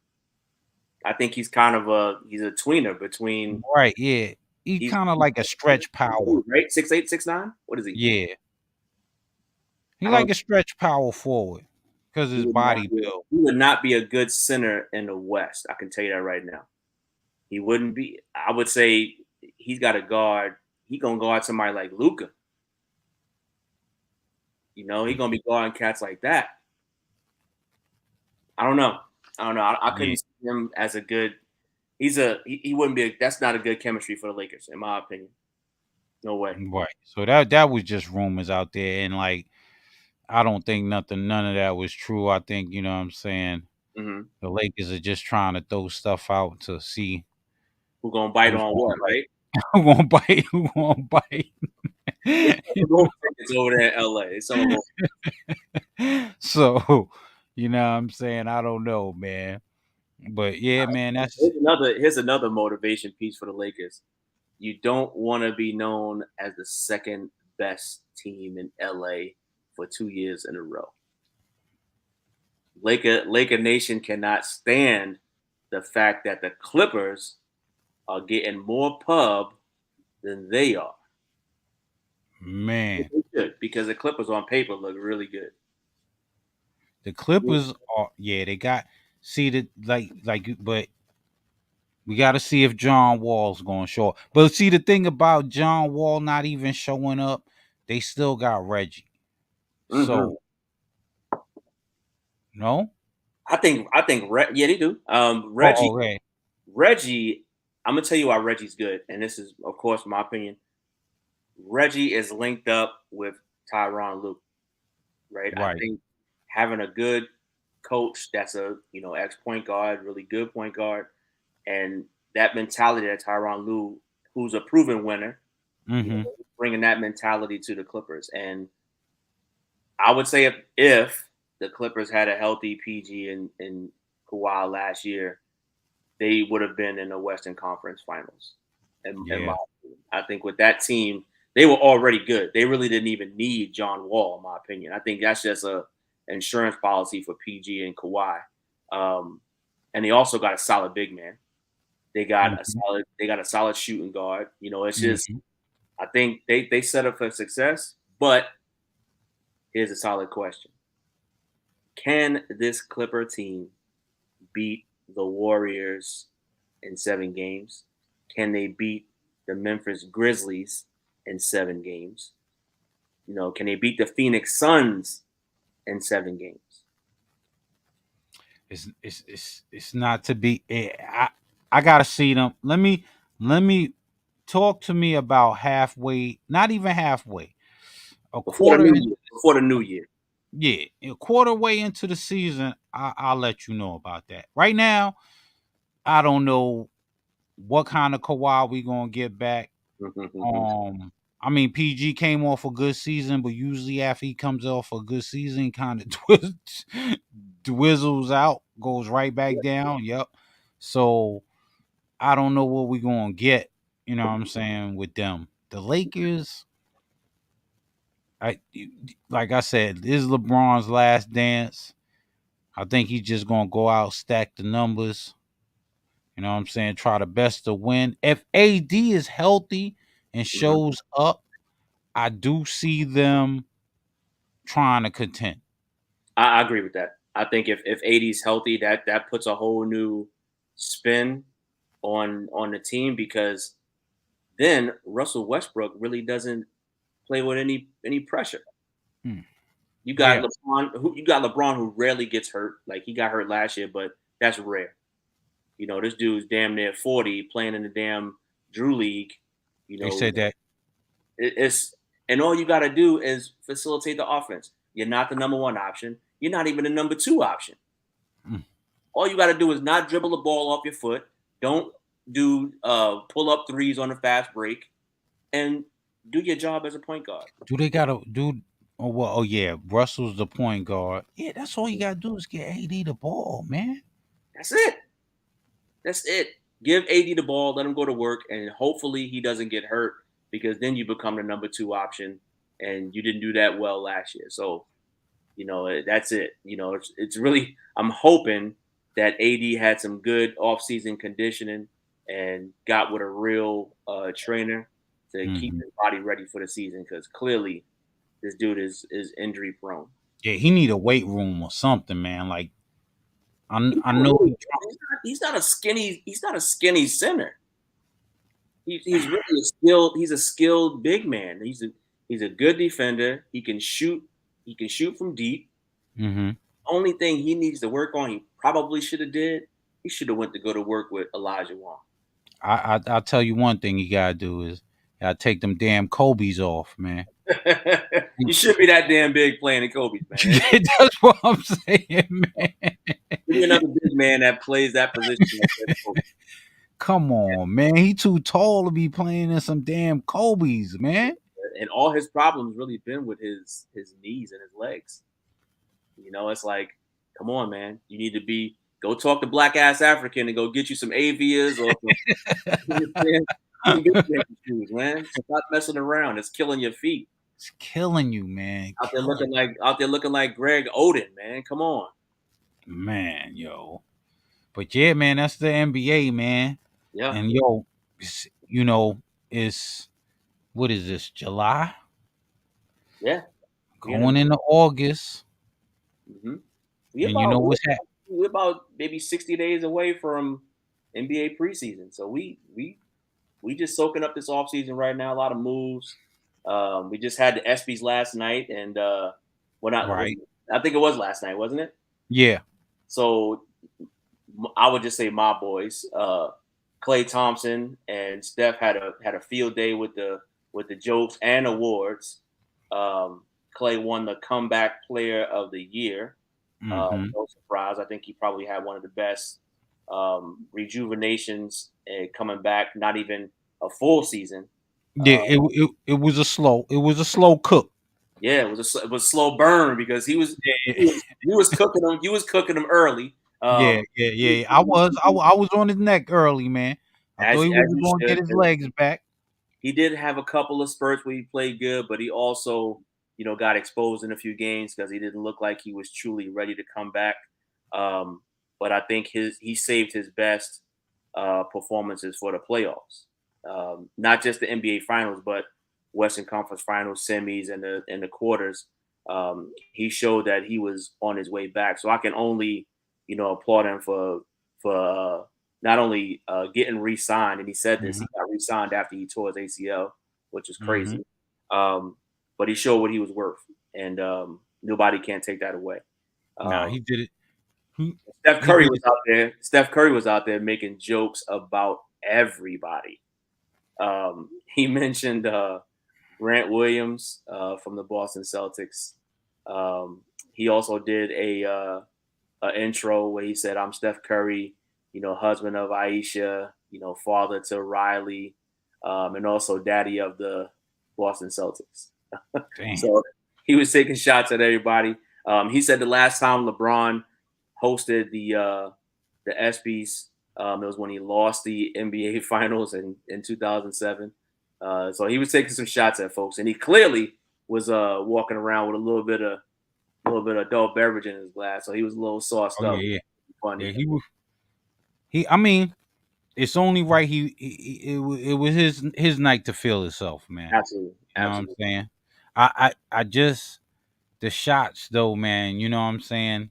I think he's a tweener between right. Yeah, he he's kind of like a stretch power. right 6'8", 6'9". What is he? Yeah, he I like don't. a stretch power forward because He his would not body be. build. He would not be a good center in the West. I can tell you that right now. He wouldn't be. I would say he's got a guard. He gonna guard somebody like Luca. He gonna be guarding cats like that. I don't know. I don't know. I Yeah, couldn't see him as a good. He wouldn't be. That's not a good chemistry for the Lakers, in my opinion. No way. right. So that was just rumors out there, and like I don't think none of that was true. I think you know what I'm saying. Hmm. The Lakers are just trying to throw stuff out to see Who gonna bite who's on going what, to bite. right? Who gonna bite? Who gonna bite? It's summer movie tickets over there in LA. It's summer movie. So, you know what I'm saying? I don't know, man. But yeah, man, that's Here's another motivation piece for the Lakers. You don't want to be known as the second best team in LA for 2 years in a row. Laker Nation cannot stand the fact that the Clippers are getting more pub than they are. man. They should, because the Clippers on paper look really good. The Clippers are, yeah, they got, see the but we got to see if John Wall's going to show up. But see, the thing about John Wall not even showing up, they still got Reggie. Hmm. So, no? Yeah, they do. Oh, okay. Reggie, I'm gonna tell you why Reggie's good, and this is, of course, my opinion. Reggie is linked up with Tyronn Lue, right? I Right. think having a good coach that's a ex point guard, really good point guard, and that mentality that Tyronn Lue, who's a proven winner, Mm-hmm. bringing that mentality to the Clippers. And I would say if the Clippers had a healthy PG and Kawhi last year, they would have been in the Western Conference Finals. In my Yeah. opinion, I think with that team, they were already good. They really didn't even need John Wall, in my opinion. I think that's just a insurance policy for PG and Kawhi. Um, and they also got a solid big man. Mm-hmm. They got a solid shooting guard. It's just Mm-hmm. I think they set up for success. But here's a solid question: can this Clipper team beat the Warriors in 7 games? Can they beat the Memphis Grizzlies in 7 games? Can they beat the Phoenix Suns in 7 games? It's not to be. I gotta see them. Let me talk to me about halfway. Not even halfway. A Before the quarter new in, year. Before the new year. yeah, a quarter way into the season. I'll let you know about that. Right now, I don't know what kind of Kawhi we gonna get back. Um, I mean, PG came off a good season, but usually after he comes off a good season, kind of dwizzles out, goes right back down. Yep. So I don't know what we're gonna get. You know what I'm saying with them. The Lakers, I like I said, this is LeBron's last dance. I think he's just gonna go out, stack the numbers. You know what I'm saying? Try the best to win. If AD is healthy and Mhm. shows up, I do see them trying to contend. I agree with that. I think if AD's healthy, that puts a whole new spin on the team, because then Russell Westbrook really doesn't play with any pressure. Hmm. You got Yeah, LeBron who rarely gets hurt. Like, he got hurt last year, but that's rare. This dude's damn near 40, playing in the damn Drew League. You they know, said that. it's and all you got to do is facilitate the offense. You're not the number one option. You're not even the number two option. Mm. All you got to do is not dribble the ball off your foot. Don't do pull up threes on a fast break, and do your job as a point guard. Do they gotta do? Oh well. Oh yeah, Russell's the point guard. Yeah, that's all you gotta do is get AD the ball, man. That's it. That's it. Give AD the ball, let him go to work, and hopefully he doesn't get hurt, because then you become the number two option, and you didn't do that well last year. So, that's it. It's really, I'm hoping that AD had some good offseason conditioning and got with a real trainer to keep Hmm. his body ready for the season, because clearly this dude is injury prone. Yeah, he need a weight room or something, man. Like I know he. He's not a skinny center. He's really a skilled. He's a skilled big man. He's a good defender. He can shoot. He can shoot from deep. Hmm. Only thing he needs to work on, he probably should have did. He should have went to go to work with Elijah Wong. I'll tell you one thing you gotta do is gotta take them damn Kobe's off, man. You should be that damn big playing in Kobe's, man. That's what I'm saying, man. Give me another big man that plays that position like that. Kobe. Come on, man. He too tall to be playing in some damn Kobe's, man. and all his problems really been with his knees and his legs. It's like, come on, man, you need to be go talk to Black Ass African and go get you some Avias or some big shoes, man. Stop messing around. It's killing your feet. It's killing you, man. Killing Out there looking like Greg Oden, man. Come on. man, yo. But yeah, man, that's the NBA, man. Yeah. And yo, you know, it's what is this? July Yeah. We in the going into August, hmm we and you about know we what's happening. about we about maybe 60 days away from NBA preseason. So we just soaking up this offseason right now. A lot of moves. We just had the ESPYS last night, and when Right? I think it was last night, wasn't it? Yeah. So I would just say my boys, Clay Thompson and Steph had a field day with the jokes and awards. Clay won the comeback player of the year. Mm-hmm. No surprise. I think he probably had one of the best rejuvenations and coming back, not even a full season. Yeah. Uh, It was a slow. It was a slow cook. yeah, it was slow burn because Yeah. he was cooking them. He was cooking them early. Yeah. Yeah. Yeah. I was on his neck early, man. I thought he As was you going to get should. his legs back. He did have a couple of spurts where he played good, but he also, got exposed in a few games because he didn't look like he was truly ready to come back. Um, but I think he saved his best performances for the playoffs, not just the NBA Finals, but Western Conference Finals, semis, and the quarters. He showed that he was on his way back. So I can only, applaud him for not only getting re-signed, and he said this, Mm-hmm. he got re-signed after he tore his ACL, which is Mm-hmm. crazy. But he showed what he was worth, and nobody can take that away. Nah, Um, he did it. Steph He Curry did was it. out there. Steph Curry was out there making jokes about everybody. He mentioned Grant Williams from the Boston Celtics. Um, he also did a intro where he said, "I'm Steph Curry, husband of Aisha, father to Riley, and also daddy of the Boston Celtics." Damn. So he was taking shots at everybody. He said the last time LeBron hosted the ESPYS, it was when he lost the NBA Finals in 2007. So he was taking some shots at folks, and he clearly was walking around with a little bit of adult beverage in his glass, so he was a little sauced Oh up. yeah, yeah, yeah. Funny. He was. He. I mean, it's only right. It was his night to feel himself, man. Absolutely, You know what I'm absolutely. saying? I just the shots though, man. You know what I'm saying?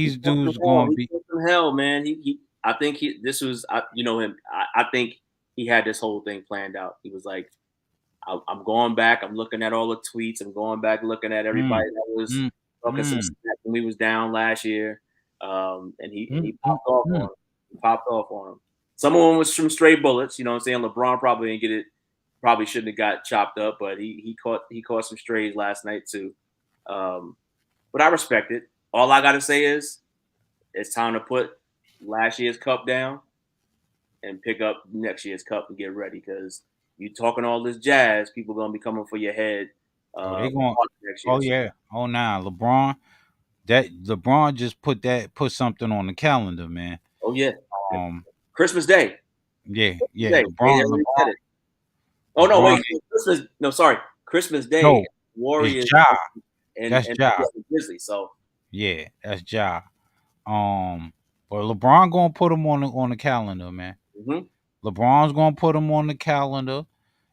He These took some dudes hell. gonna He be. took some hell, man. He I think he this was him. I think he had this whole thing planned out. He was like, I'm going back. I'm looking at all the tweets. I'm going back looking at Mm, everybody that was mm, talking some mm, smack when we was down last year. And he mm, popped off on mm. him. He popped off on him. Some of them was from stray bullets. You know what I'm saying? LeBron probably didn't get it. Probably shouldn't have got chopped up, but he caught some strays last night too. Um, but I respect it. All I gotta say is it's time to put last year's cup down and pick up next year's cup and get ready because you talking all this jazz, people gonna be coming for your head Oh, they going. next year. Oh So, yeah. Oh nah, LeBron. That LeBron just put something on the calendar, man. oh yeah, Um. Christmas Day. Yeah. Christmas Yeah. Day. They LeBron. already said LeBron. it. Oh no, LeBron. wait, Christmas. No, sorry, Christmas Day. No, it's Warriors Ja. and That's Ja. yeah, the Grizzlies. So Yeah, that's Ja. But LeBron gonna put him on the calendar, man. mhm. LeBron's gonna put him on the calendar,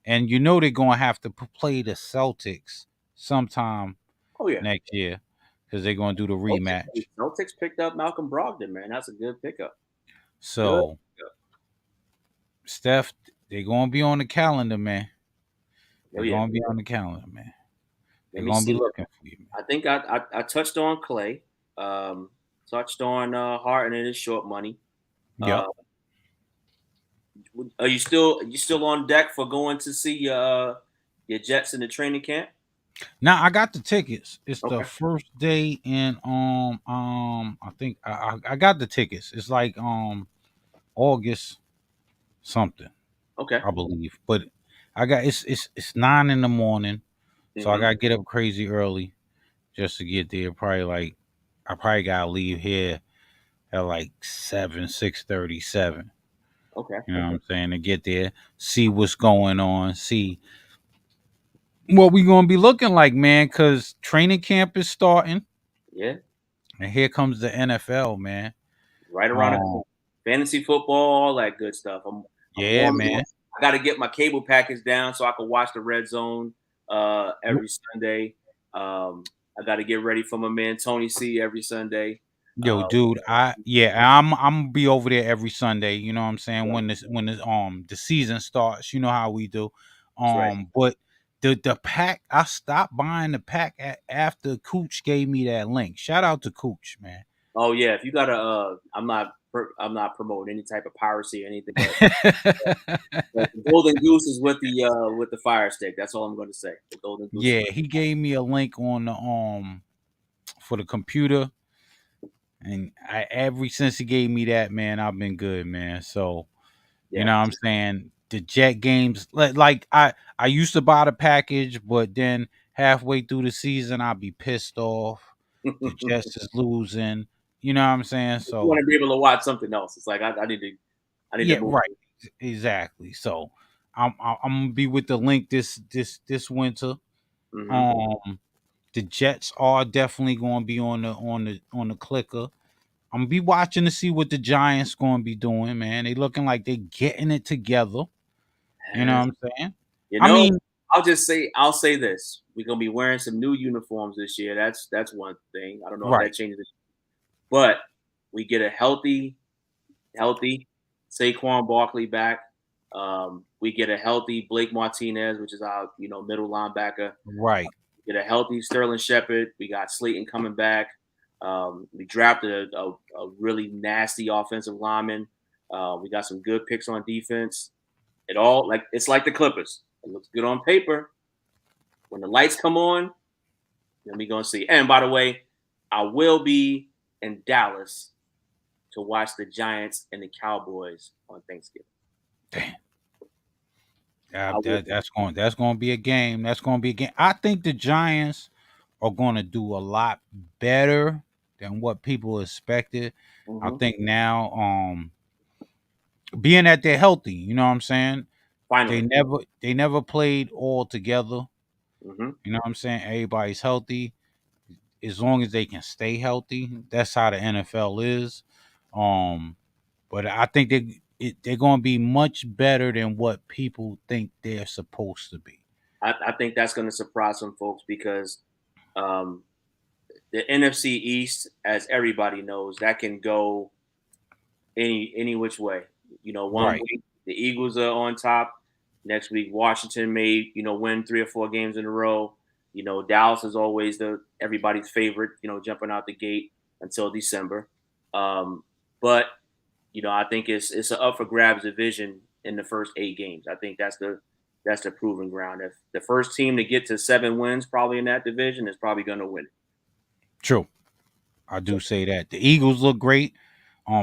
and you know they're gonna have to play the Celtics sometime Oh yeah, next year because they're gonna do the rematch. Celtics picked up Malcolm Brogdon. Man, that's a good pickup. Good. So Steph, they're gonna be on the calendar, man. Oh They're yeah. gonna be on the calendar, man. Let They're me gonna be see. looking for you, man. I think I touched on Clay, touched on Harden and his short money. Uh, Yep. are you still on deck for going to see your Jets in the training camp? Now I got the tickets. It's the Okay, first day in I think I got the tickets. It's like August something, okay, I believe. But I got it's 9 in the morning, so I Hmm. gotta get up crazy early just to get there. Probably like I probably gotta leave here at like 6:37. Okay. You know what Okay. I'm saying? To get there, see what's going on, see what we gonna be looking like, man. Cause training camp is starting, Yeah. and here comes the NFL, man. Right around the Um, corner. Fantasy football, all that good stuff. I'm yeah, warming up. man. I got to get my cable package down so I can watch the Red Zone every Sunday. I got to get ready for my man Tony C every Sunday. Yo, Uh, dude, I'm gonna be over there every Sunday. You know what I'm saying? yeah, When the season starts, you know how we do. that's right. But the pack, I stopped buying the pack after Cooch gave me that link. Shout out to Cooch, man. Oh yeah, if you got I'm not promoting any type of piracy or anything, but the Golden Goose is with the Fire Stick. That's all I'm going to say. The Golden Goose is Yeah, with he gave me a link on the for the computer, and I ever since he gave me that, man, I've been good, man. So you yeah. know what I'm saying? The Jet games, like I used to buy the package, but then halfway through the season, I'd be pissed off. The Jets is losing. You know what I'm saying? You want So to be able to watch something else. It's like I need to yeah, move. right, exactly. So I'm gonna be with the link this winter. Hmm. Um, the Jets are definitely going to be on the clicker. I'm gonna be watching to see what the Giants going to be doing, man. They looking like they getting it together. You know what I'm saying? You I know, mean, I'll say this: we're gonna be wearing some new uniforms this year. That's one thing. I don't know if right, that changes it, but we get a healthy Saquon Barkley back. We get a healthy Blake Martinez, which is our middle linebacker. right, Get a healthy Sterling Shepard. We got Slayton coming back. We drafted a really nasty offensive lineman. We got some good picks on defense. It's like the Clippers. It looks good on paper. When the lights come on, then we gonna see. And by the way, I will be in Dallas to watch the Giants and the Cowboys on Thanksgiving. damn. I will be. That's going to be a game. That's going to be a game. I think the Giants are going to do a lot better than what people expected. I Hmm. think now, being that they're healthy, you know what I'm saying. Finally. They never played all together. Hmm. You know what I'm saying. Everybody's healthy as long as they can stay healthy. That's how the NFL is. Um, but I think they're going to be much better than what people think they're supposed to be. I think that's going to surprise some folks because um, the NFC East, as everybody knows, that can go any which way. One Right, week the Eagles are on top. Next week Washington may win 3 or 4 games in a row. Dallas is always the everybody's favorite. Jumping out the gate until December. But I think it's an up for grabs division in the first 8 games. I think that's the proving ground. If the first team to get to 7 wins, probably in that division, is probably going to win it. true. I So do say that the Eagles look great.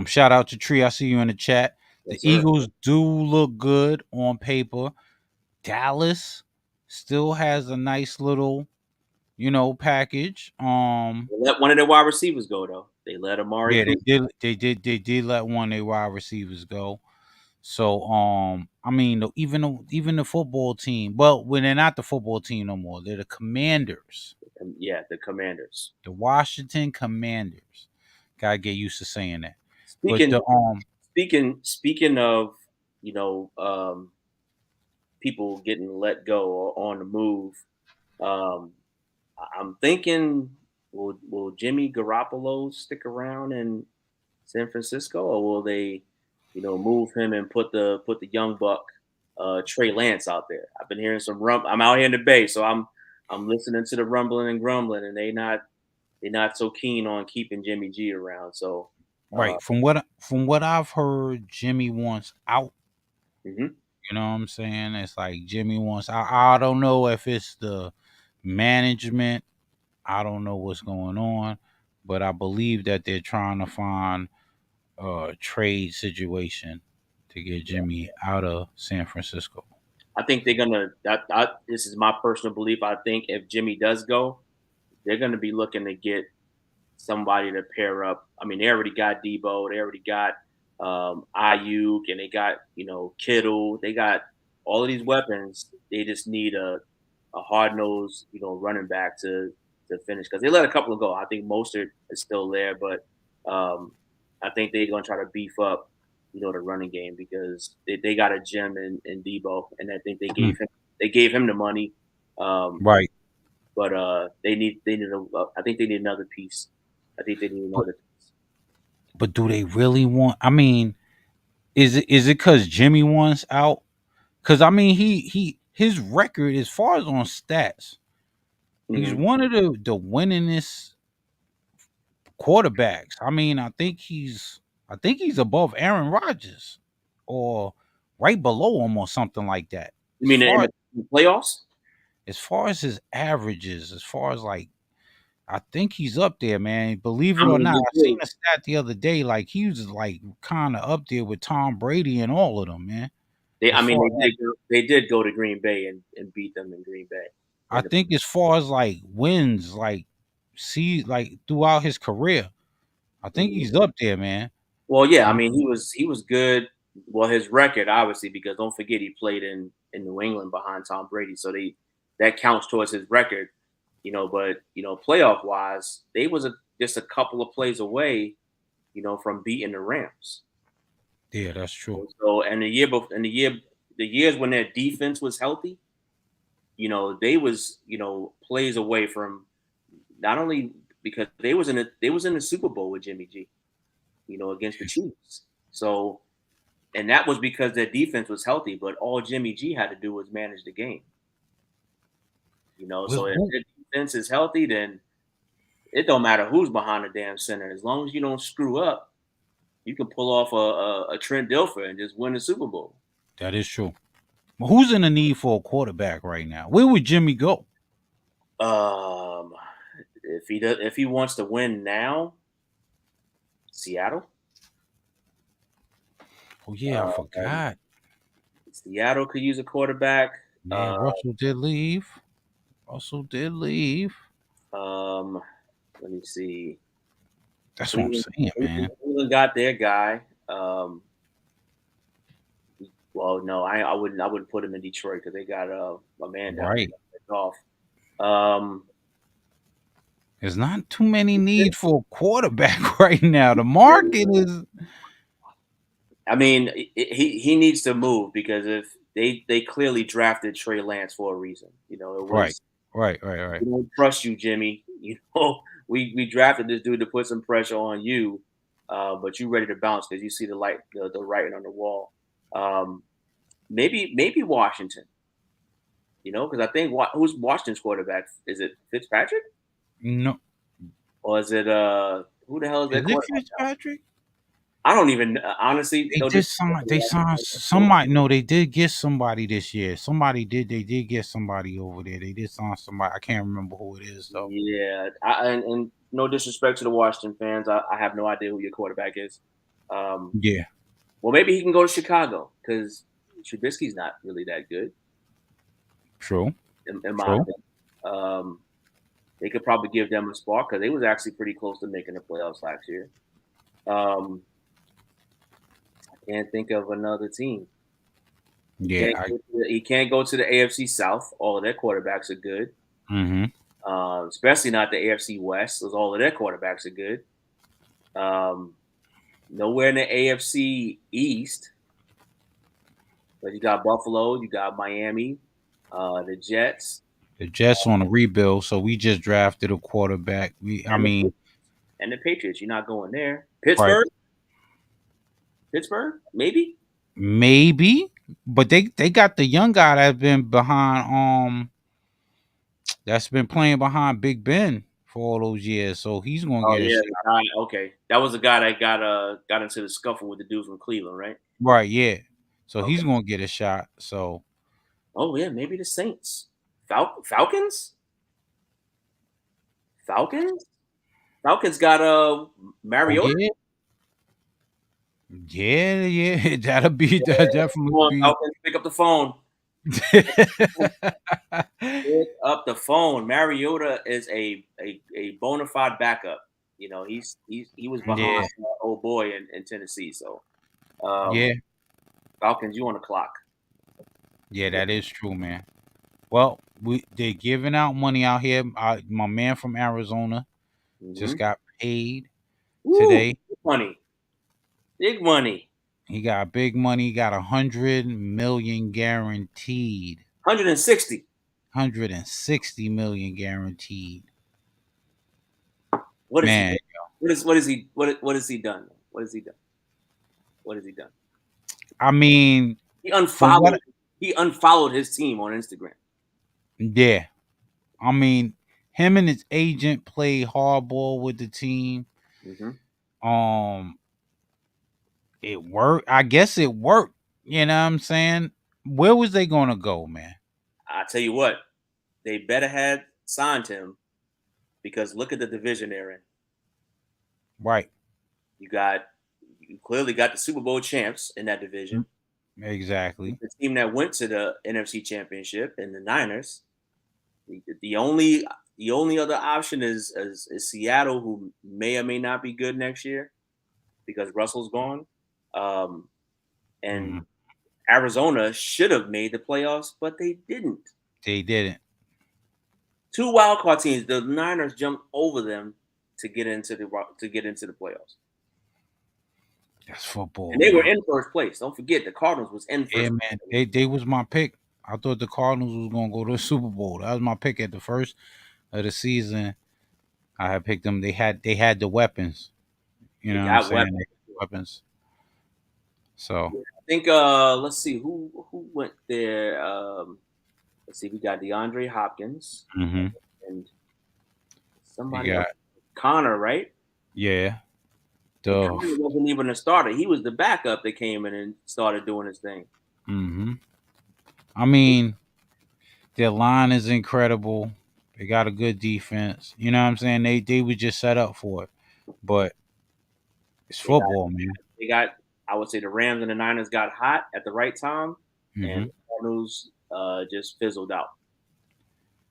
Shout out to Tree. I see you in the chat. The yes, sir. Eagles do look good on paper. Dallas still has a nice little, package. They let one of their wide receivers go though. They let Amari Yeah, Cooper. they did let one of their wide receivers go. So, I mean, even the football team. Well, when they're not the football team no more, they're the Commanders, Yeah, the Commanders. the Washington Commanders. Gotta get used to saying that. But Speaking the speaking of you know um, people getting let go or on the move, um, I'm thinking will Jimmy Garoppolo stick around in San Francisco, or will they, move him and put the young buck Trey Lance out there? I've been hearing some I'm out here in the Bay, so I'm listening to the rumbling and grumbling, and they're not so keen on keeping Jimmy G around. So, uh, right from what I've heard, Jimmy wants out. mhm. You know what I'm saying? It's like Jimmy wants. I don't know if it's the management. I don't know what's going on, but I believe that they're trying to find a trade situation to get Jimmy out of San Francisco. I think they're gonna. This is my personal belief. I think if Jimmy does go, they're gonna be looking to get somebody to pair up. I mean, they already got Debo, they already got Ayuk, and they got Kittle. They got all of these weapons. They just need a hard nosed running back to finish because they let a couple of go. I think Mostert is still there, but I think they're gonna try to beef up the running game because they got a gem in Debo, and I think Mm, they gave him the money. Um, right. but they need I think they need another piece. I think they need But another piece. but do they really want? I mean, is it because Jimmy wants out? Because I mean, his record as far as on stats, he's Hmm. one of the winningest quarterbacks. I mean, I think he's above Aaron Rodgers or right below him or something like that. You mean in the playoffs? As far as his averages, as far as like I think he's up there, man. Believe it I or mean, not, I seen a stat the other day. Like he was like kind of up there with Tom Brady and all of them, man. As I mean far as they did go to Green Bay and beat them in Green Bay. I In the, think, as far as like wins, like see, like throughout his career, I think Mhm. he's up there, man. Well, yeah, I Um, mean he was good. Well, his record obviously because don't forget he played in New England behind Tom Brady, so that counts towards his record. But playoff wise, they was just a couple of plays away, from beating the Rams. yeah, that's true. So and the years when their defense was healthy, they was plays away from not only because they was in the Super Bowl with Jimmy G, against the Chiefs. So and that was because their defense was healthy, but all Jimmy G had to do was manage the game. Well, So if who? their defense is healthy, then it don't matter who's behind the damn center. As long as you don't screw up, you can pull off a Trent Dilfer and just win the Super Bowl. That is true. Well, who's in the need for a quarterback right now? Where would Jimmy go? Um, if he wants to win now, Seattle. Oh yeah, I Um, forgot. Seattle could use a quarterback. Man, Russell did leave. Russell did leave. Um, let me see. That's what I'm Cleveland, saying, man. Cleveland got their guy. Well, no, I wouldn't put him in Detroit because they got a man down Right. there, Golf. Um, There's not too many need for a quarterback right now. The market is I mean, he needs to move because if they clearly drafted Trey Lance for a reason. It right. was Right, right, right. we don't trust you, Jimmy. We drafted this dude to put some pressure on you, but you ready to bounce because you see the writing on the wall. Um, maybe Washington. Because I think who's Washington's quarterback? Is it Fitzpatrick No, or is it who the hell is their is it quarterback? Fitzpatrick? I don't even honestly They no did disrespect sign. to They signed Washington. somebody. No, they did get somebody this year. Somebody did. They did get somebody over there. They did sign somebody. I can't remember who it is though. Yeah, and no disrespect to the Washington fans, I have no idea who your quarterback is. Um, Yeah, well, maybe he can go to Chicago because Trubisky's not really that good, true, in my true. opinion. They could probably give them a spark because they was actually pretty close to making the playoffs last year. Um, I can't think of another team. Yeah, I. He can't go to the AFC South. All of their quarterbacks are good, Mm-hmm. especially not the AFC West, because all of their quarterbacks are good. Um, Nowhere in the AFC East, but you got Buffalo, you got Miami, the Jets, The Jets on a rebuild, so we just drafted a quarterback. I and mean, the Patriots. You're not going there. right? Pittsburgh, maybe. Maybe, but they got the young guy that's been behind. That's been playing behind Big Ben for all those years, so he's gonna Oh get a yeah, shot. the guy. Okay, that was the guy that got into the scuffle with the dude from Cleveland, right? Right? Yeah. So he's Okay. gonna get a shot. So Oh yeah, maybe the Saints, Falcons, Falcons, Falcons got oh Mariota. yeah, yeah, yeah. That'll be Yeah, that come definitely on, be Falcons, pick up the phone. Pick up the phone. Mariota is a bona fide backup. You know, he was behind Yeah, old boy in Tennessee. So um, yeah, Falcons, you on the clock. yeah. That is true, man. Well, they're giving out money out here. My man from Arizona just Mm-hmm. got paid Woo, today. big money, big money. He got big money. He got 100 million guaranteed. 160. 160 million guaranteed. What is he? Man, What is he? What has he done? What has he done? What has he done? I mean, He from what? unfollowed. He unfollowed his team on Instagram. Yeah, I mean, him and his agent played hardball with the team. Mm-hmm. Um, it worked. I guess it worked. You know what I'm saying? Where was they gonna go, man? I tell you what, they better had signed him because look at the division they're in. Right. You got you clearly got the Super Bowl champs in that division. Exactly. The team that went to the NFC Championship and the Niners. The only other option is Seattle, who may or may not be good next year because Russell's gone. Um, and Mhm. Arizona should have made the playoffs, but they didn't. They didn't. Two wild card teams. The Niners jumped over them to get into the playoffs, That's football, and they were man. in first place. Don't forget, the Cardinals was in Yeah, first man. place. They was my pick. I thought the Cardinals was gonna go to the Super Bowl. That was my pick at the first of the season. I had picked them. They had the weapons. You They know what I'm got saying? weapons. They had weapons. So I think let's see who went there. Let's see, we got DeAndre Hopkins mhm. and You somebody else, got Connor, right? yeah. And The Connor wasn't even a starter; he was the backup that came in and started doing his thing. mhm. I mean, their line is incredible. They got a good defense. You know what I'm saying? They were just set up for it. But it's They got football, man. they got. I would say the Rams and the Niners got hot at the right time, and Mhm. the Cardinals just fizzled out.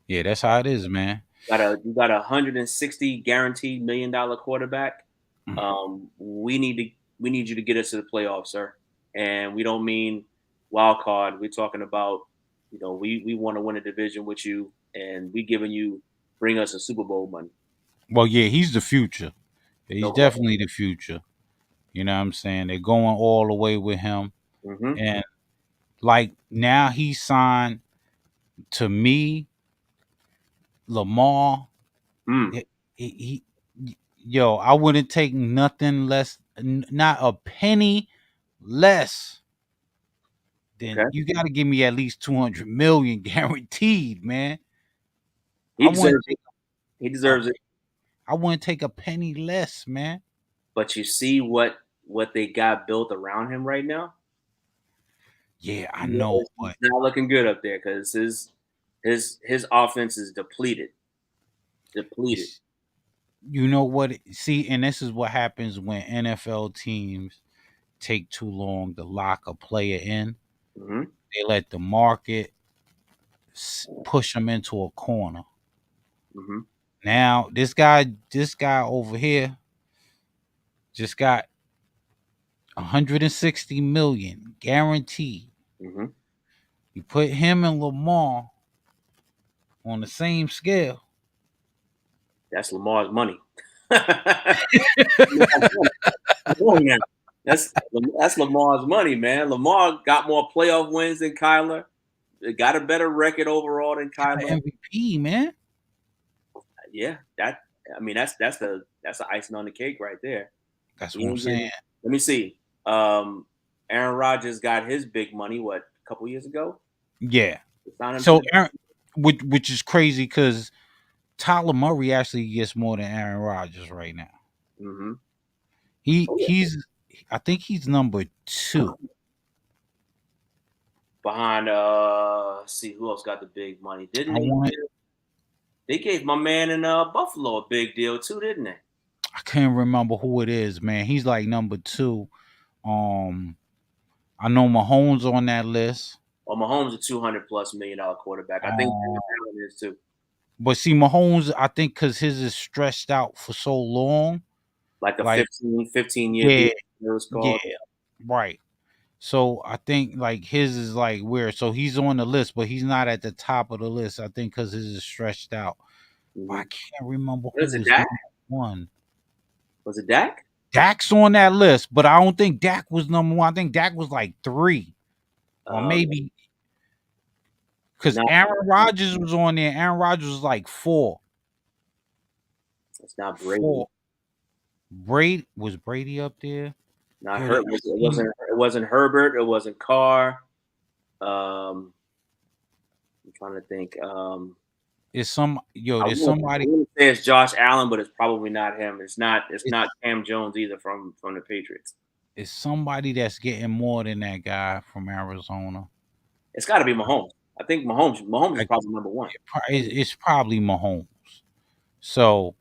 Yeah, that's how it is, man. You got a 160 guaranteed $1 million quarterback. We need you to get us to the playoffs, sir. And we don't mean wild card. We're talking about, we want to win a division with you, and we giving you bring us a Super Bowl money. Well, yeah, he's the future. He's No question. definitely the future. You know what I'm saying? They're going all the way with him. Mm-hmm. And like now he signed to me, Lamar. Mm. Yo, I wouldn't take nothing less, not a penny less than Okay. you got to give me at least 200 million guaranteed, man. I He wouldn't deserves it. take He a, deserves it. I wouldn't take a penny less, man. But you see what they got built around him right now. Yeah, I know, It's but not looking good up there because his offense is depleted. Depleted. it's you know what? See, and this is what happens when NFL teams take too long to lock a player in. Mm-hmm. They let the market push them into a corner. Mm-hmm. Now, this guy over here just got 160 million guaranteed. Mm-hmm. You put him and Lamar on the same scale. That's Lamar's money. Come on now. That's Lamar's money, man. Lamar got more playoff wins than Kyler. Got a better record overall than Kyler. MVP, man. Yeah, that's the icing on the cake right there. That's He what I'm ain't saying. getting. Let me see. Um, Aaron Rodgers got his big money what a couple years ago. Yeah. They signed him to So the. Aaron, which is crazy because Tyler Murray actually gets more than Aaron Rodgers right now. Mm-hmm. He Oh, yeah. he's I think he's number two. Behind let's see who else got the big money. Didn't I they want give they gave my man in Buffalo a big deal too, didn't they? I can't remember who it is, man. He's like number two. Um, I know Mahomes on that list. Well, Mahomes a $200+ million quarterback. I think Josh Allen is too. But see, Mahomes, I think because his is stretched out for so long, Like a like 15-year yeah, deal, it was yeah, called. right. So I think like his is like weird. So he's on the list, but he's not at the top of the list. I think because his is stretched out. But I Mm-hmm. can't remember What who is it, was Dak? number one. Was it Dak? Dak's on that list, but I don't think Dak was number one. I think Dak was like 3, or Uh, maybe because no, Aaron Rodgers was on there. Aaron Rodgers was like 4. it's not Brady. 4. Brady up there? Not Yo, Hurt. that It team wasn't. It wasn't Herbert. It wasn't Carr. Um, I'm trying to think. is some yo. There's I somebody. want to say it's Josh Allen, but it's probably not him. It's not. It's not Cam Jones either from the Patriots. It's somebody that's getting more than that guy from Arizona. It's got to be Mahomes. I think Mahomes. Mahomes is Like probably number one. it's probably Mahomes. So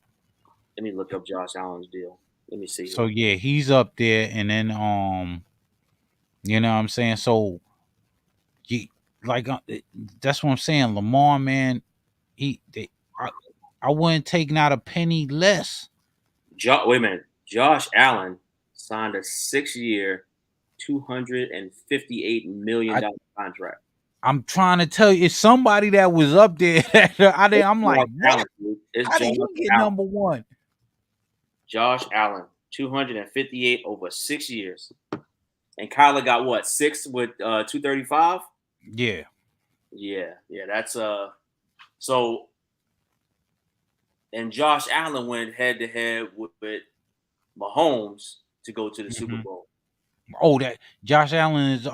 Let me look up Josh Allen's deal. Let me see so here. yeah, he's up there, and then you know what I'm saying. So he like that's what I'm saying. Lamar, man, I, I wouldn't take not a penny less. Wait a minute. Josh Allen signed a 6-year, $258 million I contract. I'm trying to tell you, it's somebody that was up there. It's I'm like, Josh what? Allen, dude. It's How did Josh he get Allen. number one? Josh Allen, 258 over 6 years. And Kyler got what, 6 with 235? Yeah. Yeah, that's so and Josh Allen went head to head with Mahomes to go to the Super Hmm. Bowl. Oh, that Josh Allen is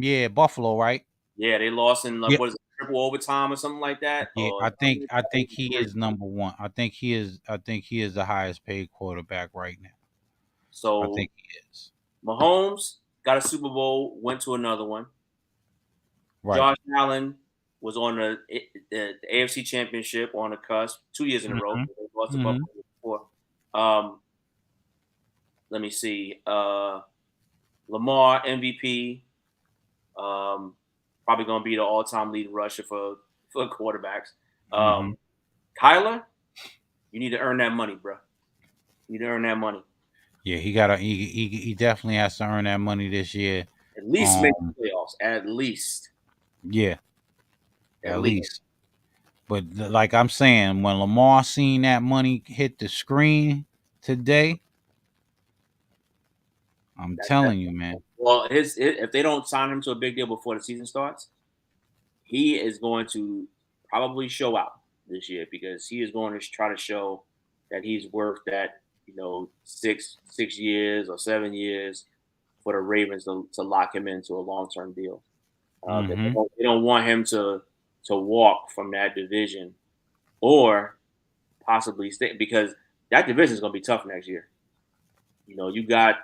yeah, Buffalo, right? Yeah, they lost in like Yeah. what is it, triple overtime or something like that? Yeah, Or I think he is number one. I think he is the highest paid quarterback right now. I so think he is. Mahomes got a Super Bowl, went to another one. Right. Josh Allen was on the AFC Championship on the cusp 2 years in a row. Hmm. They lost to Hmm. Buffalo before. Um, let me see. Lamar MVP, probably going to be the all-time leading rusher for quarterbacks. Hmm. Um, Kyler, you need to earn that money, bro. You need to earn that money. Yeah, he definitely has to earn that money this year. At least make Um, the playoffs. At least. yeah, At at least. least. But like I'm saying, when Lamar seen that money hit the screen today, I'm That, telling you, man. well, if they don't sign him to a big deal before the season starts, he is going to probably show out this year because he is going to try to show that he's worth that 6 years or 7 years for the Ravens to lock him into a long term deal. Hmm. They don't want him to walk from that division or possibly stay because that division is going to be tough next year. You got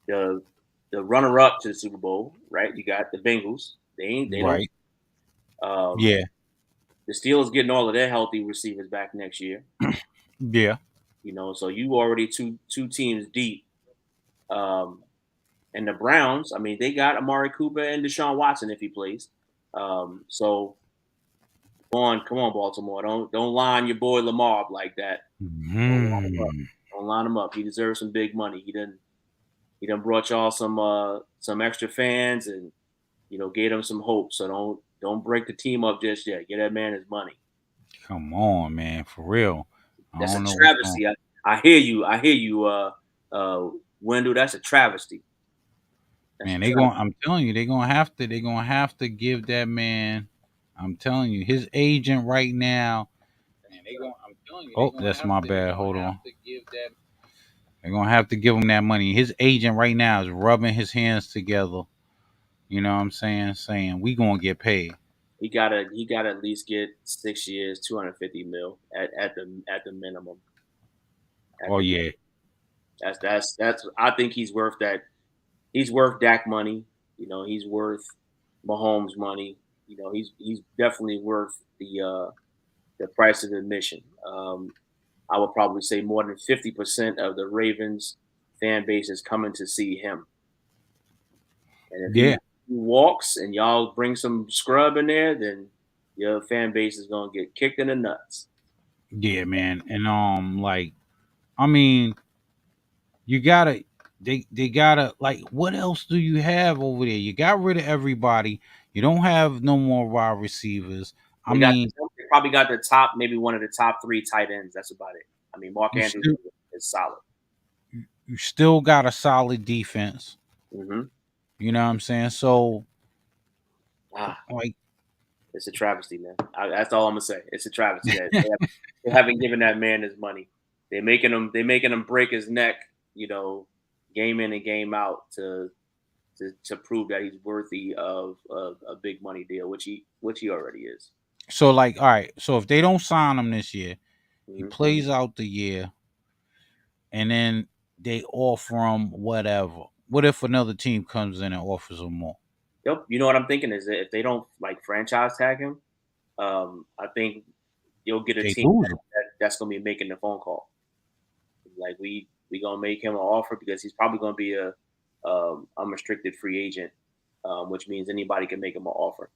the runner up to the Super Bowl, right? You got the Bengals. They don't. Right. Um, Yeah. the Steelers getting all of their healthy receivers back next year. Yeah. So you already two teams deep. Um, and the Browns, I mean, they got Amari Cooper and Deshaun Watson if he plays. So come on, Baltimore. Don't line your boy Lamar up like that. Don't line him up. Hmm. Don't line him up. He deserves some big money. He done brought y'all some extra fans and gave him some hope. So don't break the team up just yet. Get that man his money. Come on, man, for real. I That's a don't know what's going. travesty. I hear you. I hear you, Wendell. That's a travesty. That's a Man, they going. travesty. I'm telling you, they're gonna have to. They're gonna have to give that man. I'm telling you, his agent right now. Oh, that's my bad. Hold on. They're gonna have to give him that money. His agent right now is rubbing his hands together. You know what I'm saying? Saying we gonna get paid. He gotta at least get 6 years, 250 mil at the minimum. At Oh the yeah. that's I think he's worth that. He's worth Dak money. He's worth Mahomes money. He's definitely worth the price of admission. I would probably say more than 50% of the Ravens fan base is coming to see him. And if he Yeah. walks and y'all bring some scrub in there, then your fan base is gonna get kicked in the nuts. Yeah, man. And like I mean, you gotta they gotta like what else do you have over there? You got rid of everybody. You don't have no more wide receivers. I mean, They probably got the top, maybe one of the top three tight ends. That's about it. I mean, Mark you Andrews still is solid. you still got a solid defense. Hmm. You know what I'm saying? So Ah, like it's a travesty, man. That's all I'm gonna say. It's a travesty that they haven't given that man his money. They're making him break his neck, you know, game in and game out to prove that he's worthy of a big money deal, which he already is. so like all right, so if they don't sign him this year, he Hmm. plays out the year and then they offer him whatever. What if another team comes in and offers him more? Yep. You know what I'm thinking is that if they don't like franchise tag him, I think you'll get a They team lose him. that's gonna be making the phone call. Like we gonna make him an offer because he's probably gonna be a unrestricted free agent, which means anybody can make him an offer.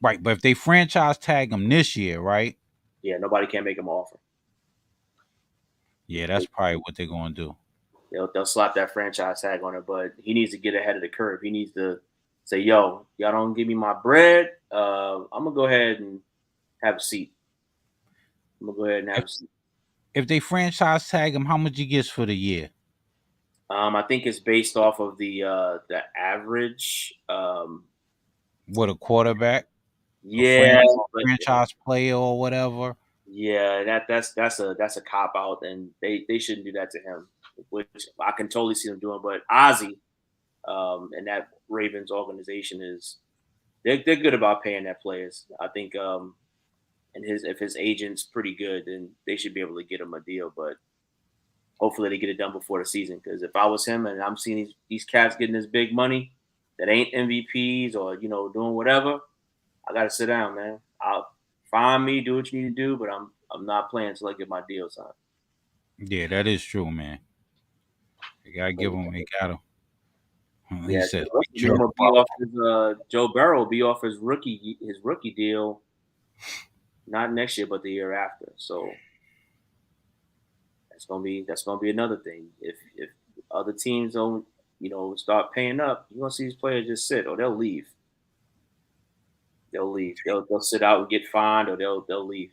Right, but if they franchise tag him this year, right? Yeah, nobody can make him an offer. Yeah, that's probably what they're gonna do. They'll slap that franchise tag on it, but he needs to get ahead of the curve. He needs to say, "Yo, y'all don't give me my bread. I'm gonna go ahead and have a seat. I'm gonna go ahead and have If a seat." if they franchise tag him, how much he gets for the year? I think it's based off of the average. What a quarterback, a Yeah, but franchise player or whatever. yeah, that's a cop out, and they shouldn't do that to him, which I can totally see them doing. But Ozzy, and that Ravens organization they're good about paying their players. I think, and if his agent's pretty good, then they should be able to get him a deal. But hopefully they get it done before the season. Because if I was him and I'm seeing these cats getting this big money that ain't MVPs or doing whatever, I gotta sit down, man. I'll find me, do what you need to do, but I'm not playing until I get my deal signed. Yeah, that is true, man. They gotta give him. They gotta. He Yeah, said, the rest of them "Jerk will be off off." his Joe Burrow will be off his rookie deal, not next year, but the year after. So that's gonna be another thing. If other teams don't start paying up, you're gonna see these players just sit or they'll leave. They'll leave. They'll sit out and get fined or they'll leave.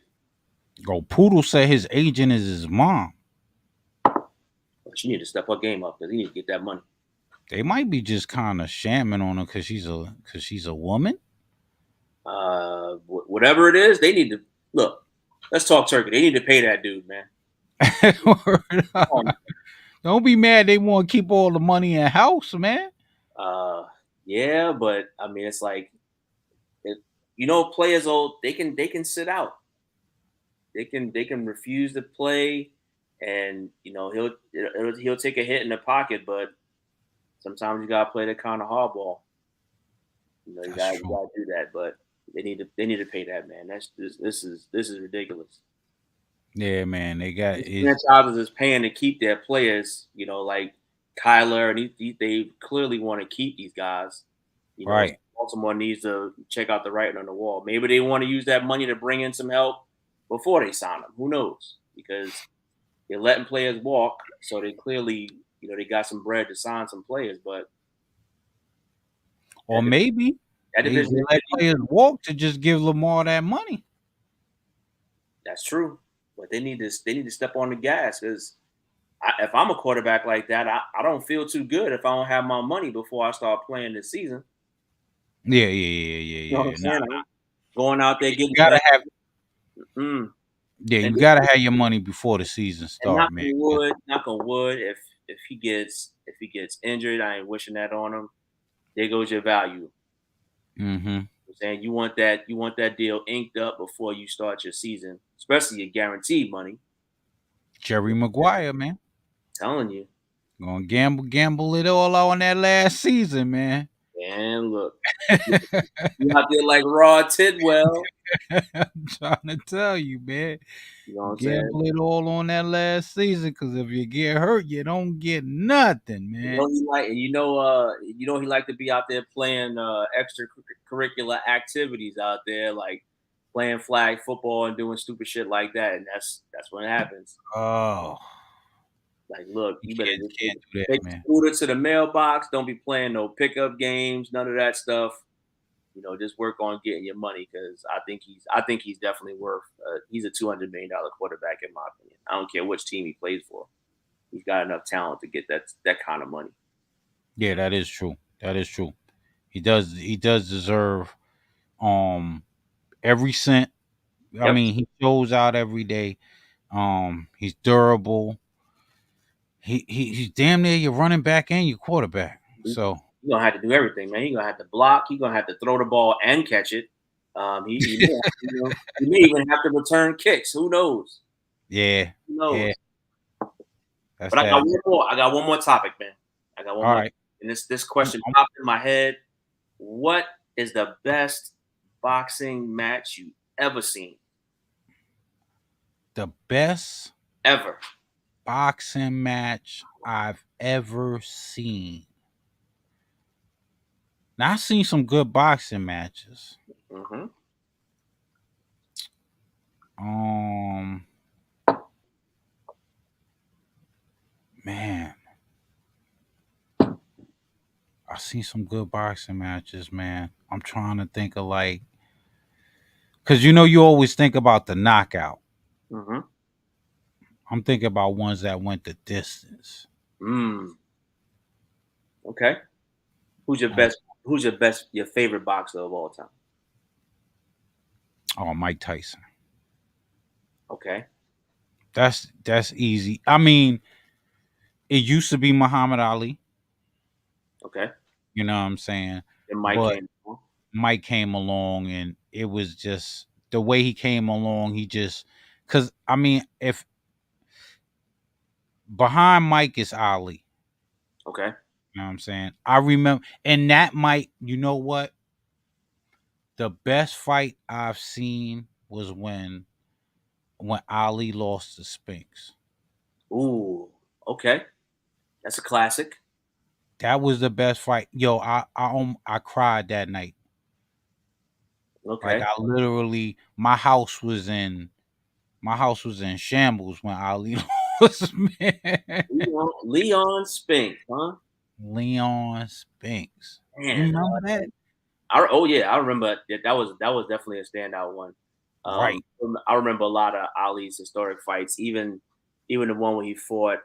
Oh, Poodle said his agent is his mom. But she need to step her game up because he need to get that money. They might be just kind of shamming on her because she's a woman. Whatever it is, they need to look. Let's talk turkey. They need to pay that dude, man. Word up. Come Don't be mad. They want to keep all the money in house, man. on. Yeah, but I mean, it's like if, players old. They can sit out. They can refuse to play, and he'll take a hit in the pocket. But sometimes you gotta play that kind of hardball. You That's gotta you true. gotta do that. But they need to pay that man. This is ridiculous. Yeah, man. They got These is franchises is paying to keep their players. Like Kyler, and they clearly want to keep these guys. right. Baltimore needs to check out the writing on the wall. Maybe they want to use that money to bring in some help before they sign them. Who knows? Because they're letting players walk, so they clearly, they got some bread to sign some players. But Or that division, maybe that they division, let players walk to just give Lamar that money. that's true. But they need to step on the gas because if I'm a quarterback like that, I don't feel too good if I don't have my money before I start playing this season. Yeah, yeah, yeah, You know what yeah, I'm yeah. Nah, saying? I'm going out there you getting gotta that. have Mm. yeah, And you gotta have your money before the season and start, man. knock on wood, if he gets injured, I ain't wishing that on him. There goes your value. Mm-hmm. I'm saying you want that deal inked up before you start your season, especially your guaranteed money. Jerry Maguire, man. Telling you, Gonna gamble it all out on that last season, man. And look, you out there like Rod Tidwell. I'm trying to tell you, man. You know what I'm saying? Gamble it all on that last season, because if you get hurt, you don't get nothing, You man. know he like, and you know he like to be out there playing extracurricular activities out there, like playing flag football and doing stupid shit like that, and that's when it happens. Oh, Like, look, you you better can't just do that, take the man. scooter to the mailbox. Don't be playing no pickup games, none of that stuff. Just work on getting your money because I think he's definitely worth. He's a $200 million quarterback in my opinion. I don't care which team he plays for. He's got enough talent to get that kind of money. Yeah, that is true. That is true. He does deserve every cent. I Yep. mean, he shows out every day. He's durable. He's damn near your running back and your quarterback. He, So he gonna have to do everything, man. He gonna have to block. He gonna have to throw the ball and catch it. He may even have to return kicks. Who knows? yeah, Who yeah, knows? that's But I got that. one more. I got one more topic, man. I got one All more. right. And this question popped in my head. What is the best boxing match you ever seen? The best Ever. boxing match I've ever seen. Now I've seen some good boxing matches. Mm-hmm. Um, man, I've seen some good boxing matches, man. I'm trying to think of like, cause you always think about the knockout. Mm-hmm. I'm thinking about ones that went the distance. Mm. Okay. Who's your Um, best? Your favorite boxer of all time? oh, Mike Tyson. Okay. That's easy. I mean, it used to be Muhammad Ali. Okay. You know what I'm saying? And Mike But came. Mike came along, and it was just the way he came along. He just, because I mean, if behind Mike is Ali, Okay. you know what I'm saying? I remember, and that might, you know what? The best fight I've seen was when Ali lost to Spinks. Ooh. Okay. That's a classic. That was the best fight. Yo, I cried that night. Like Okay. I literally, my house was in shambles when Ali lost, man. Leon Spink, huh? Leon Spinks. You Man, remember that? oh yeah, I remember that was definitely a standout one. Right. I remember a lot of Ali's historic fights, even the one where he fought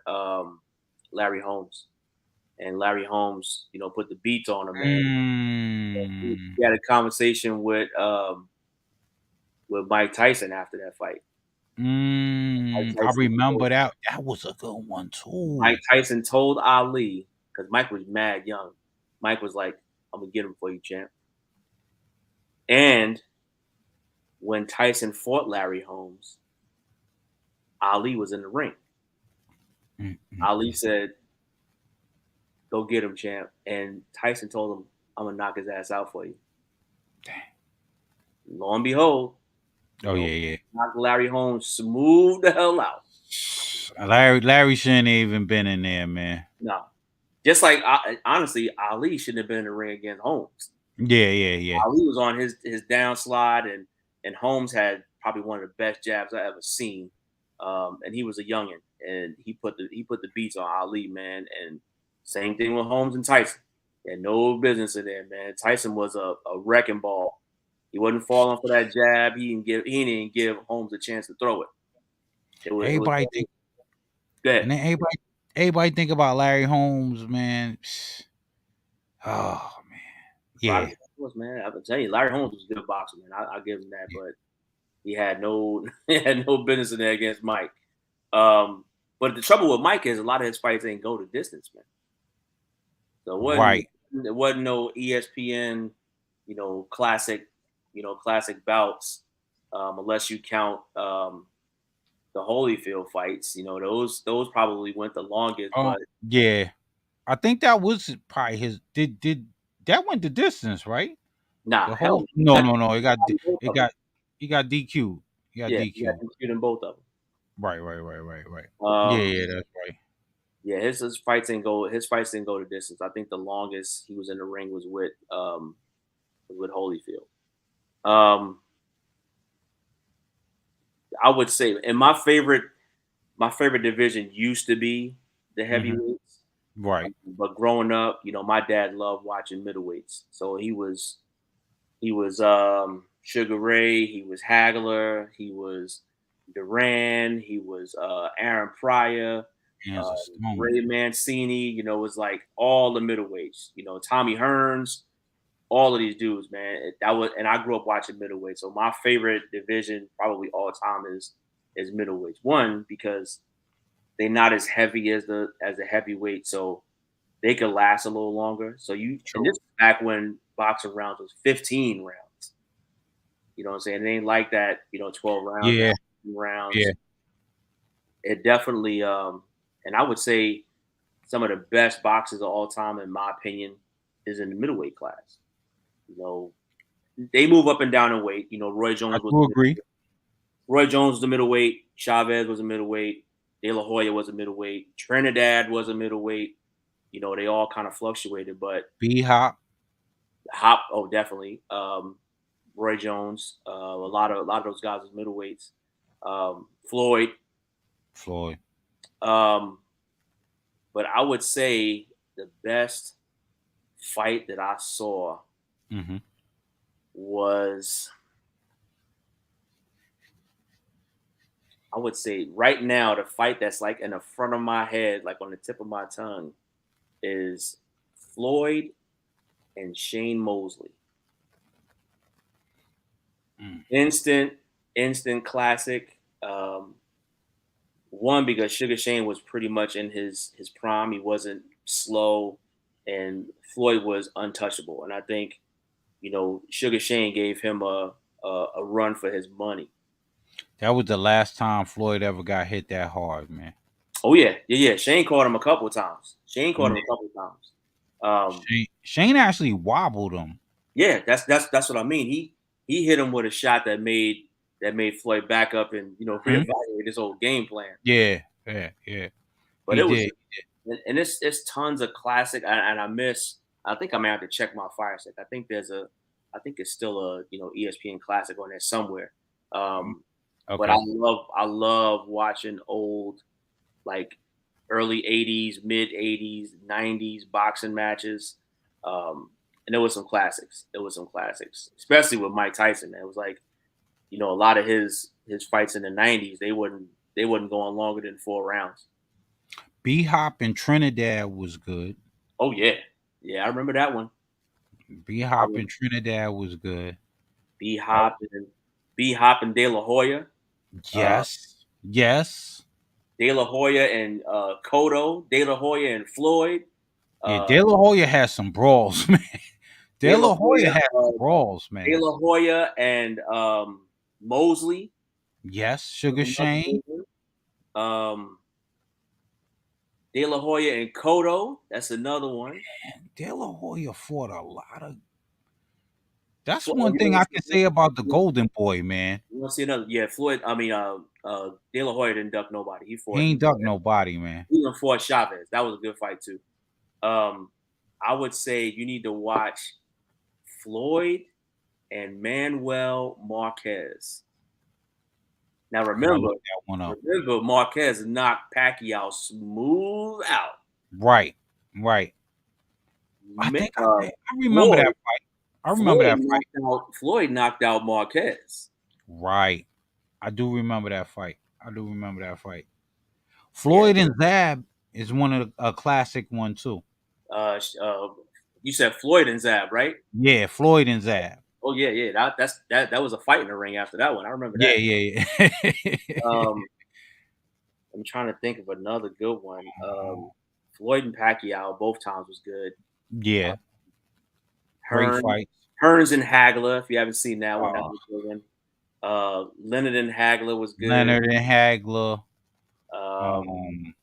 Larry Holmes, and Larry Holmes, put the beats on him, man. He Mm, he had a conversation with Mike Tyson after that fight. Mike I Tyson told, remember that. That was a good one Mike too. Tyson told Ali because Mike was mad young. Mike was like, "I'm gonna get him for you, champ." And when Tyson fought Larry Holmes, Ali was in the ring. Mm, mm, Ali mm. said, "Go get him, champ." And Tyson told him, "I'm gonna knock his ass out for you." Lo and behold, Oh yeah, yeah. knocked Larry Holmes smooth the hell out. Larry shouldn't even been in there, man. No, just like honestly, Ali shouldn't have been in the ring against Holmes. Yeah, yeah, yeah. Ali was on his downslide, and Holmes had probably one of the best jabs I ever seen. And he was a youngin, and he put the beats on Ali, man. And same thing with Holmes and Tyson. He had no business in there, man. Tyson was a wrecking ball. He wasn't falling for that jab. He didn't give Holmes a chance to throw it. It was Everybody think, good. and then everybody think about Larry Holmes, man. Oh man, Bobby yeah. Holmes, man. I can tell you, Larry Holmes was a good boxer, man. I'll give him that, but he had no he had no business in there against Mike. But the trouble with Mike is a lot of his fights ain't go to distance, man. So Right. it wasn't no ESPN, classic, classic bouts, unless you count the Holyfield fights. Those probably went the longest, Oh but yeah. I think that was probably his. Did That went the distance, right? Nah, The hell whole no. no, That no, no. both It of them. got he got DQ. He got Yeah, yeah, DQ. he's shooting both of Right, right, right, right, right. them. Yeah, yeah, that's right. Yeah, his fights didn't go. His fights didn't go the distance. I think the longest he was in the ring was with Holyfield. Um, I would say, and my favorite division used to be the Hmm. heavyweights. Right. But growing up, my dad loved watching middleweights. So he was Sugar Ray, he was Hagler, he was Duran, he was Aaron Pryor, Hands uh, of stone. Ray Mancini. It was like all the middleweights. Tommy Hearns, all of these dudes, man. That was, and I grew up watching middleweight. So my favorite division, probably all time, is middleweights. One, because they're not as heavy as the heavyweight, so they could last a little longer. And True. this was back when boxing rounds was 15 rounds. You know what I'm saying? It ain't like that, 12 rounds now, Yeah, 15 yeah. rounds. It definitely, and I would say some of the best boxers of all time, in my opinion, is in the middleweight class. You know, they move up and down in weight. I do agree. Roy Jones was a middleweight, Chavez was a middleweight, De La Hoya was a middleweight, Trinidad was a middleweight. They all kind of fluctuated, but B Hop, Hop, oh, definitely. Roy Jones, a lot of those guys was middleweights. Floyd, Floyd. um, but I would say the best fight that I saw Hmm. was, I would say right now, the fight that's like in the front of my head, like on the tip of my tongue, is Floyd and Shane Mosley. Mm. Instant, instant classic. One, because Sugar Shane was pretty much in his prime. He wasn't slow, and Floyd was untouchable. And I think Sugar Shane gave him a run for his money. That was the last time Floyd ever got hit that hard, man. Oh yeah, yeah, yeah. Shane caught him a couple of times. Shane caught him Yeah. a couple of times. Um, Shane actually wobbled him. yeah, that's what I mean. He hit him with a shot that made Floyd back up and Hmm. reevaluate his whole game plan. Yeah, yeah, yeah. But He it was, did. and it's tons of classic, and I miss. I think I may have to check my fire stick. I think it's still a ESPN classic on there somewhere. Mm. But I Okay. love watching old, like, early '80s, mid '80s, '90s boxing matches. And there was some classics. There was some classics, especially with Mike Tyson. Man. It was like a lot of his fights in the '90s. They wouldn't go on longer than 4 rounds. B Hop in Trinidad was good. Oh yeah, yeah, I remember that one. B I Hop was in Trinidad was good. B Oh, Hop and B Hop and De La Hoya, uh, yes, yes. De La Hoya and Cotto, De La Hoya and Floyd, Yeah, uh, De La Hoya had some brawls, man. De De La La Hoya Hoya, had some brawls, De man. La Hoya and Mosley. Yes, Was Sugar another Shane. good one. De La Hoya and Cotto. That's another one. De La Hoya fought a lot of. That's Oh, one thing I can say about the Golden Boy, man. you want to see another? Yeah, Floyd. I mean, De La Hoya didn't duck nobody. He He fought. ain't duck nobody, man. He even fought Chavez. That was a good fight too. Um, I would say you need to watch Floyd and Manuel Marquez. Now I gotta remember, look that one up. remember Marquez knocked Pacquiao smooth out. Right, right. I Ma- think Uh, I remember that Floyd fight. I remember Floyd that fight. knocked out Marquez. Right. I do remember that fight. I do remember that fight. Yeah. Floyd and Zab is one of a classic one too. Uh, sh- uh, you said Floyd and Zab, right? Yeah, Floyd and Zab. Oh yeah, yeah. That was a fight in the ring after that one. I remember Yeah, that. yeah, yeah. Um, I'm trying to think of another good one. Floyd and Pacquiao both times was good. Uh, Yeah, great Hearn, fight. Hearns and Hagler. If you haven't seen that one, that Uh, was a good one. Leonard and Hagler was good. Leonard and Hagler. Um, Um,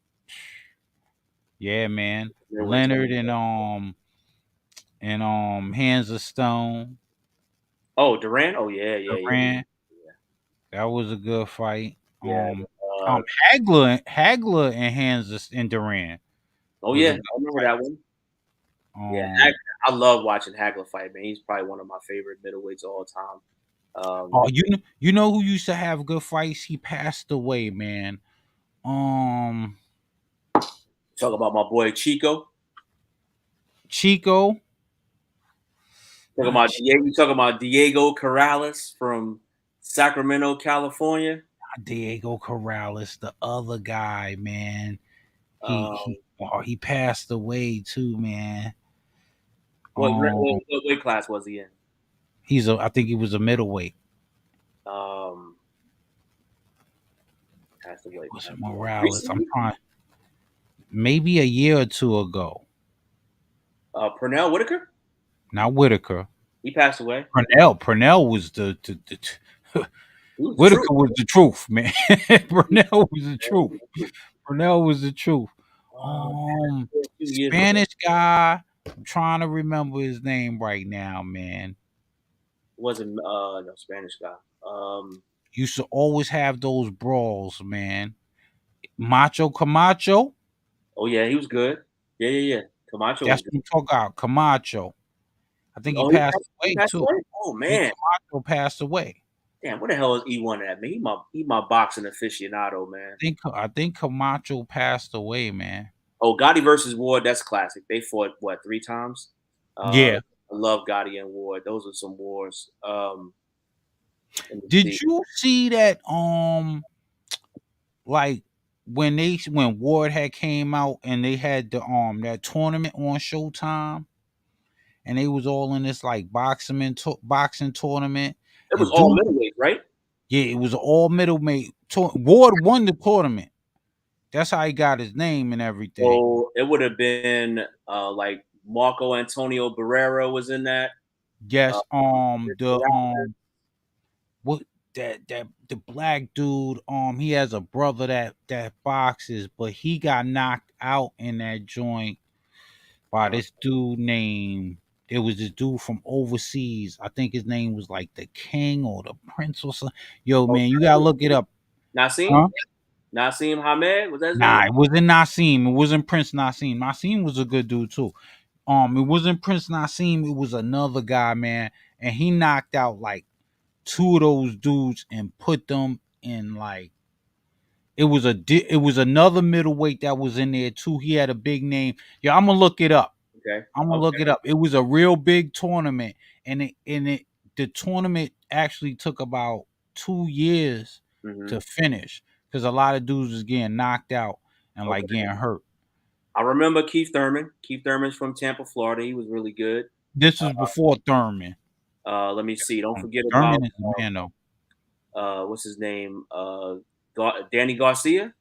yeah, man. there was Leonard and and Hands of Stone. Oh, Duran. Oh yeah, yeah, yeah, Durant. yeah. That was a good fight. Yeah. Hagler and and Durant Oh was yeah, a I good remember fight. that one. Yeah, Um, I love watching Hagler fight, man. He's probably one of my favorite middleweights of all time. oh, you know who used to have good fights? He passed away, man. Um, Talk about my boy Chico. Chico, Talking not about Diego. You talking about Diego Corrales from Sacramento, California. Diego Corrales, the other guy, man. Um, He passed away too, man. what Um, weight class was he in? I think he was a middleweight. Um, Passed away, Was it passed away. Morales? I'm Recently, trying. Maybe a year or two ago. Pernell Whitaker. Not Whitaker. He passed away. Purnell was the He was the truth. Whitaker was the truth, man. Purnell was the Man. He truth. was the truth. Purnell was the truth. A few years ago. Spanish guy. I'm trying to remember his name right now, man. Wasn't no Spanish guy. Used to always have those brawls, man. Macho Camacho. Oh yeah, he was good. Yeah, yeah, yeah. Camacho That's was good. what I'm talking about. Camacho. I think he Oh, he passed passed, he away passed too. away. Oh Yeah, man, Camacho passed away. damn, what the hell is E1 at, man? He my boxing aficionado, man. I think Camacho passed away, man. Oh, Gotti versus Ward, that's classic. They fought what 3 times. Yeah. I love Gotti and Ward. Those are some wars. Let me Did see. you see that like when Ward had came out and they had the that tournament on Showtime and they was all in this like boxing tournament It was and all dude, middleweight, right? yeah, it was all middleweight. Ward won the tournament. That's how he got his name and everything. So it would have been like Marco Antonio Barrera was in that. Uh, Yes, what the black dude, he has a brother that boxes, but he got knocked out in that joint by uh, this dude named, it was this dude from overseas. I think his name was like the King or the Prince or something. Yo, oh, man, you gotta look it up. Nassim Huh? Nassim Hamed was that his name? Nah, it wasn't Nassim. It wasn't Prince Nassim. Nassim was a good dude too. It wasn't Prince Nassim. It was another guy, man, and he knocked out like two of those dudes and put them in like it was another middleweight that was in there too. He had a big name. Yeah, I'm gonna look it up. Okay, I'm gonna look okay. it up. It was a real big tournament, and the tournament actually took about 2 years Hmm. to finish because a lot of dudes was getting knocked out and like Okay. getting hurt. I remember Keith Thurman. Keith Thurman's from Tampa, Florida. He was really good. This was before Thurman. Let me see. Don't forget about Thurman is the man though. what's his name? Danny Garcia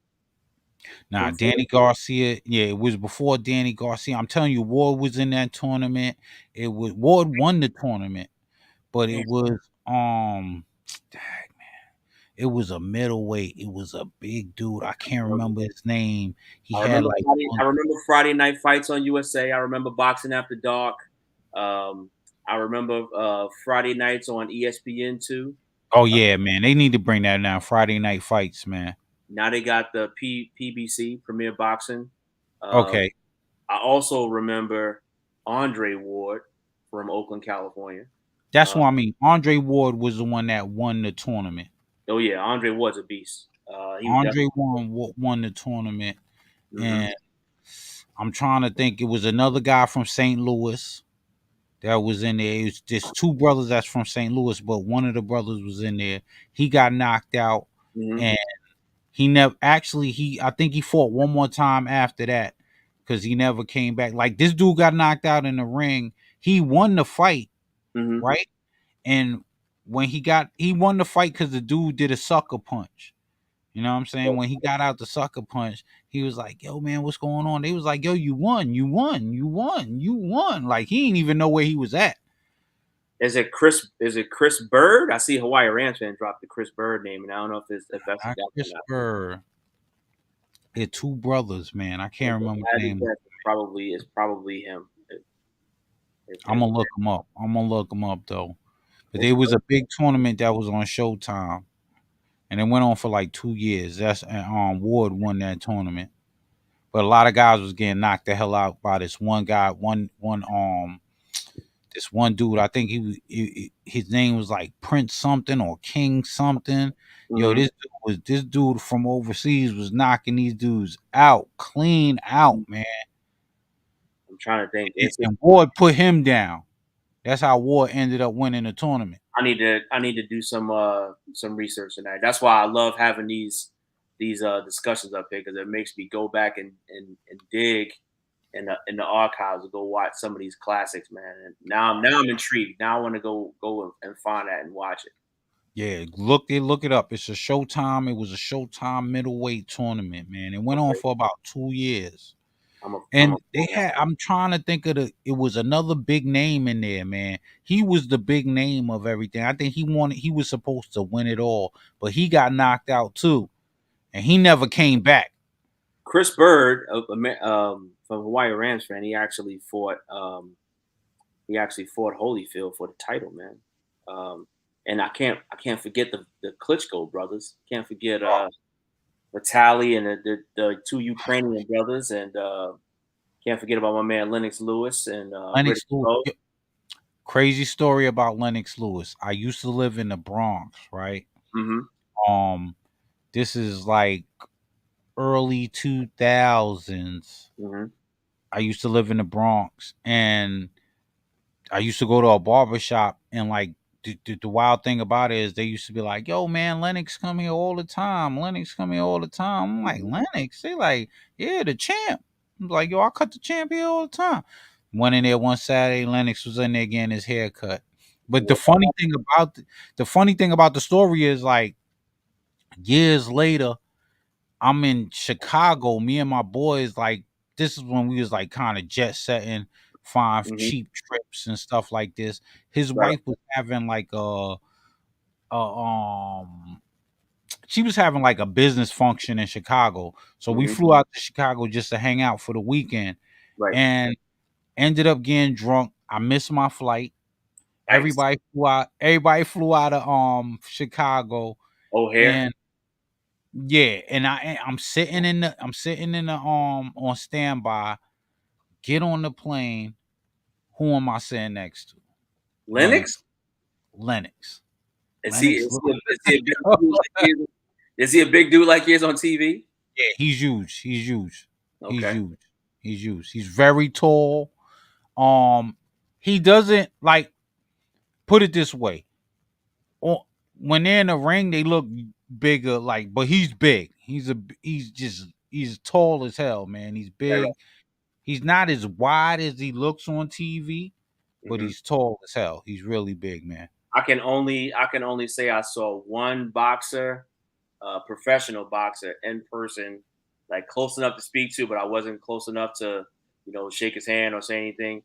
Nah, from Florida. Danny Garcia. Yeah, it was before Danny Garcia. I'm telling you, Ward was in that tournament. It was Ward won the tournament, but Man, um it was a middleweight. It was a big dude. I can't remember his name. He had like I remember Friday night fights on USA. I remember Boxing After Dark. I remember Friday nights on ESPN too. oh Uh, yeah, man. They need to bring that down. Friday night fights, man. Now they got the PBC Premier Boxing. Uh, Okay. I also remember Andre Ward from Oakland, California. That's Uh, what I mean. Andre Ward was the one that won the tournament. oh yeah, Andre Ward's a beast. He was Andre definitely. won the tournament, Hmm. and I'm trying to think. It was another guy from St. Louis that was in there. It was just two brothers that's from St. Louis, but one of the brothers was in there. He got knocked out, Hmm. and he never actually he. I think he fought one more time after that because he never came back. Like this dude got knocked out in the ring. He won the fight, Hmm. right? And when he won the fight because the dude did a sucker punch. You know what I'm saying? When he got out the sucker punch, he was like, "Yo, man, what's going on?" They was like, "Yo, you won, you won, you won, you won." Like he didn't even know where he was at. Is it Chris? Is it Chris Bird? I see Hawaii Ranch fan dropped the Chris Bird name, and I don't know if that's the Not guy or Chris not. Burr. They're two brothers, man. I If can't remember I the had to name. guess, it's probably him. I'm If gonna look them up. I'm gonna look them up though. But it's there was a big tournament that was on Showtime, and it went on for like 2 years. That's Ward won that tournament. But a lot of guys was getting knocked the hell out by this one guy, this one dude. I think his name was like Prince something or King something. Yo, Mhm. this dude from overseas was knocking these dudes out, clean out, man. I'm trying to think. And Ward put him down. That's how Ward ended up winning the tournament. I need to do some research in that. That's why I love having these discussions up here because it makes me go back and dig in the archives to go watch some of these classics, man. And now I'm intrigued. Now I want to go and find that and watch it. Yeah, look it up. It's a Showtime. It was a Showtime middleweight tournament, man. It went on Okay, for about 2 years. I'm a And they pull that. had I'm trying to think of it was another big name in there, man. He was the big name of everything. I think he was supposed to win it all, but he got knocked out too. And he never came back. Chris Bird, from Hawaii Rams fan, he actually fought Holyfield for the title, man. And I can't forget the Klitschko brothers. Can't forget Vitali and the two Ukrainian brothers, and can't forget about my man Lennox Lewis and Riddick Lennox Lewis. Bowe. Crazy story about Lennox Lewis. I used to live in the Bronx, right? Mm-hmm. Um, this is like early 2000s. Mm-hmm. I used to live in the Bronx, and I used to go to a barber shop, and like the wild thing about it is they used to be like, "Yo, man, Lennox come here all the time. Lennox come here all the time." I'm like, Mm-hmm. "Lennox?" They like, "Yeah, the champ." I'm like, "Yo, I cut the champ here all the time." Went in there one Saturday. Lennox was in there getting his hair cut. But the funny thing about the story is like years later, I'm in Chicago. Me and my boys, like, this is when we was like kind of jet setting, find Mm-hmm. cheap trips and stuff like this. His Right. wife was having like a she was having like a business function in Chicago. So we Mm-hmm. flew out to Chicago just to hang out for the weekend Right. and ended up getting drunk. I missed my flight. Nice. Everybody flew out of Chicago, O'Hare. and yeah, and I'm sitting in the on standby. Get on the plane. Who am I sitting next to? Lennox. Lennox. Lennox. Is he Lennox. is he, is he a big dude like he is? Is he a big dude like he is on TV? Yeah, he's huge. He's huge. He's Okay. huge. He's huge. He's very tall. Um, he doesn't like put it this way. o- when they're in the ring, they look bigger, like, but he's big. He's tall as hell, man. He's Right. Right. big. He's not as wide as he looks on TV, but Mm-hmm. he's tall as hell. He's really big, man. I can only say I saw one boxer, professional boxer in person, like close enough to speak to, but I wasn't close enough to, shake his hand or say anything.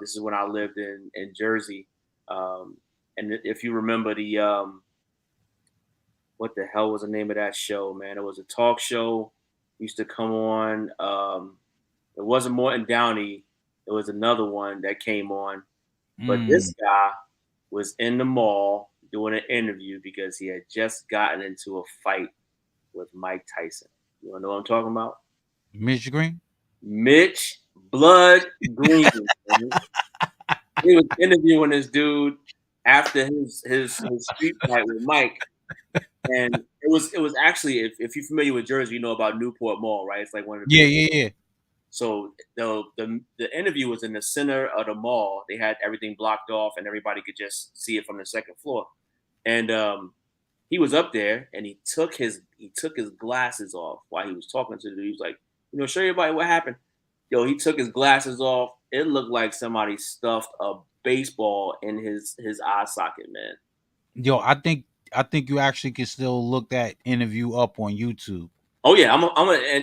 This is when I lived in Jersey, and if you remember what the hell was the name of that show, man? It was a talk show used to come on. It wasn't Morton Downey. It was another one that came on, but Mm. this guy was in the mall doing an interview because he had just gotten into a fight with Mike Tyson. You want to know what I'm talking about? Mitch Green. Mitch Blood Green. Man. He was interviewing this dude after his street fight with Mike, and it was actually if you're familiar with Jersey, you know about Newport Mall, right? It's like one of the Yeah, big. yeah, yeah. So the interview was in the center of the mall. They had everything blocked off, and everybody could just see it from the second floor. And he was up there, and he took his glasses off while he was talking to the dude. He was like, show everybody what happened. Yo, he took his glasses off. It looked like somebody stuffed a baseball in his eye socket, man. Yo, I think you actually can still look that interview up on YouTube. Oh yeah,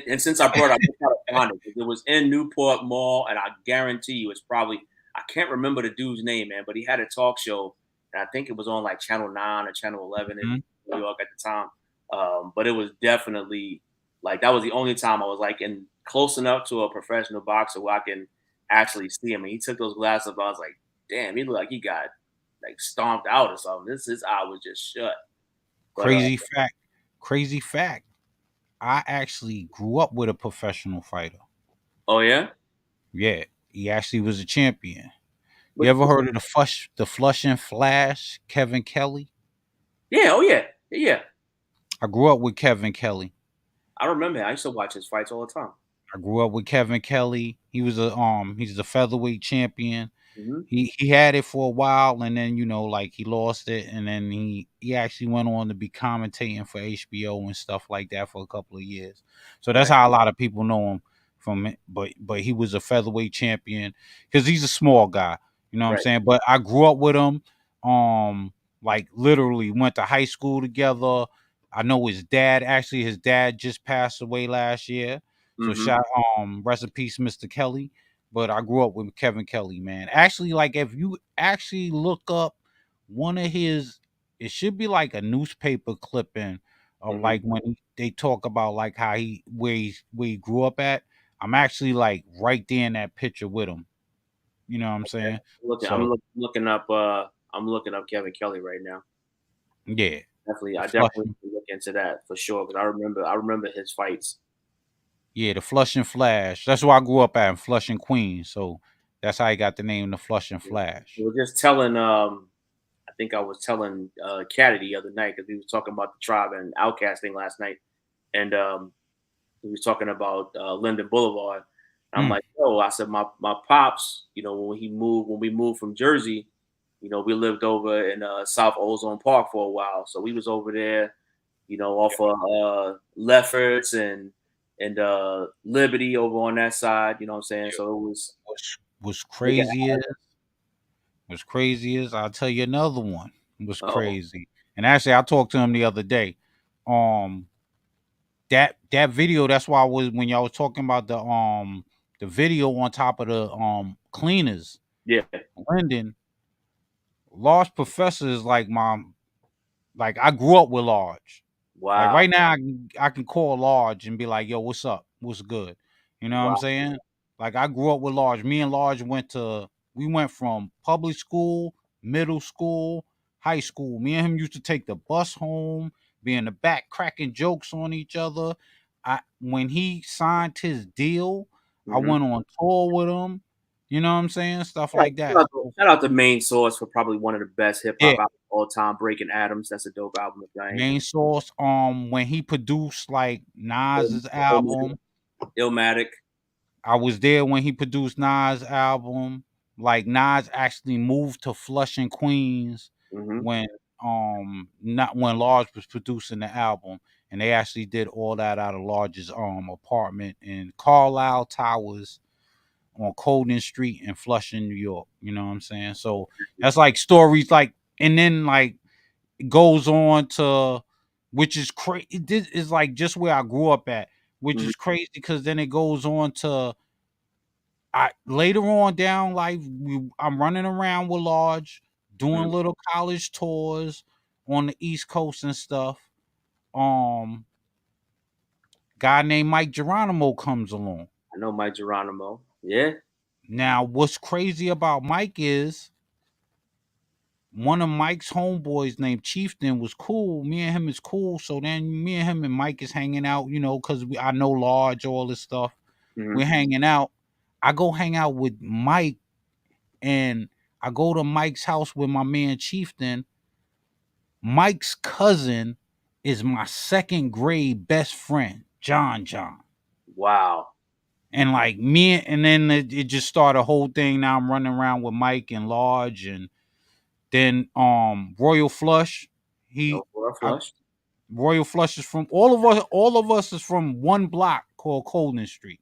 and since I brought it up, I'm trying to find it. It was in Newport Mall, and I guarantee you, it's probably I can't remember the dude's name, man, but he had a talk show, and I think it was on like Channel 9 or Channel 11 in Mhm. New York at the time. But it was definitely like that was the only time I was like in close enough to a professional boxer where I can actually see him. And he took those glasses off. I was like, damn, he looked like he got like stomped out or something. His eye was just shut. But Crazy fact. Crazy fact. I actually grew up with a professional fighter. oh yeah, Yeah, he actually was a champion. You but ever heard of the Flush and Flash, Kevin Kelly? yeah, oh yeah, yeah. I grew up with Kevin Kelly. I remember him. I used to watch his fights all the time. I grew up with Kevin Kelly. He's the featherweight champion. Hmm. He had it for a while, and then like he lost it, and then he actually went on to be commentating for HBO and stuff like that for a couple of years. So that's Right, how a lot of people know him from it. But he was a featherweight champion because he's a small guy. You know what I'm right. saying? But I grew up with him. Like literally went to high school together. I know his dad. Actually, his dad just passed away last year. So Hmm. shout rest in peace, Mr. Kelly. But I grew up with Kevin Kelly, man. Actually, like if you actually look up one of his, it should be like a newspaper clipping of Hmm. like when they talk about like how where he grew up at. I'm actually like right there in that picture with him. You know what I'm saying? Looking, So looking up. I'm looking up Kevin Kelly right now. yeah, Definitely, the I flush, definitely look into that for sure. Because I remember his fights. yeah, the Flush and Flash. That's where I grew up at in Flushing, Queens. So that's how he got the name, the Flush and Yeah. We Flash. were just telling. I think I was telling Caddy the other night because we was talking about the tribe and outcasting last night, and he was talking about Linden Boulevard. And I'm Mm, like, yo, I said my pops, when we moved from Jersey, we lived over in South Ozone Park for a while, so we was over there, off of Lefferts and Liberty over on that side. You know what I'm saying? yeah. So it was What's big. crazy is I'll tell you another one was Oh crazy. And actually I talked to him the other day. Um that video, that's why I was when y'all was talking about the video on top of the cleaners, yeah, Linden, Large Professor is like like I grew up with Large. Like wow, right now, I can call Large and be like, "Yo, what's up? What's good?" You know what I'm wow. saying? Like I grew up with Large. Me and Large we went from public school, middle school, high school. Me and him used to take the bus home, be in the back cracking jokes on each other. I When he signed his deal, I Hmm. went on tour with him. You know what I'm saying? Stuff Yeah, like that. So, shout out to Main Source for probably one of the best hip yeah, hop albums of all time. Breaking Adams, that's a dope album. If I ain't main source. When he produced like Nas's Illmatic, album. Illmatic. I was there when he produced Nas' album. Like Nas actually moved to Flushing, Queens Hmm. when not when Large was producing the album, and they actually did all that out of Large's apartment in Carlisle Towers on Colden Street in Flushing, New York. You know what I'm saying? So that's like stories like, and then like it goes on to, which is crazy. This is like just where I grew up at, which Hmm. is crazy because then it goes on to I later on down life, I'm running around with Large, doing Hmm. little college tours on the East Coast and stuff. Um, Guy named Mike Geronimo comes along. I know Mike Geronimo. Yeah. Now, what's crazy about Mike is one of Mike's homeboys named Chieftain was cool. Me and him is cool. So then me and him and Mike is hanging out, because I know Large, all this stuff. Hmm. We're hanging out. I go hang out with Mike, and I go to Mike's house with my man Chieftain. Mike's cousin is my second grade best friend, John John. Wow. And like and then it just started a whole thing. Now I'm running around with Mike and Large, and then Royal Flush. No, He for a I, flush. Royal Flush is from all of us is from one block called Colden Street.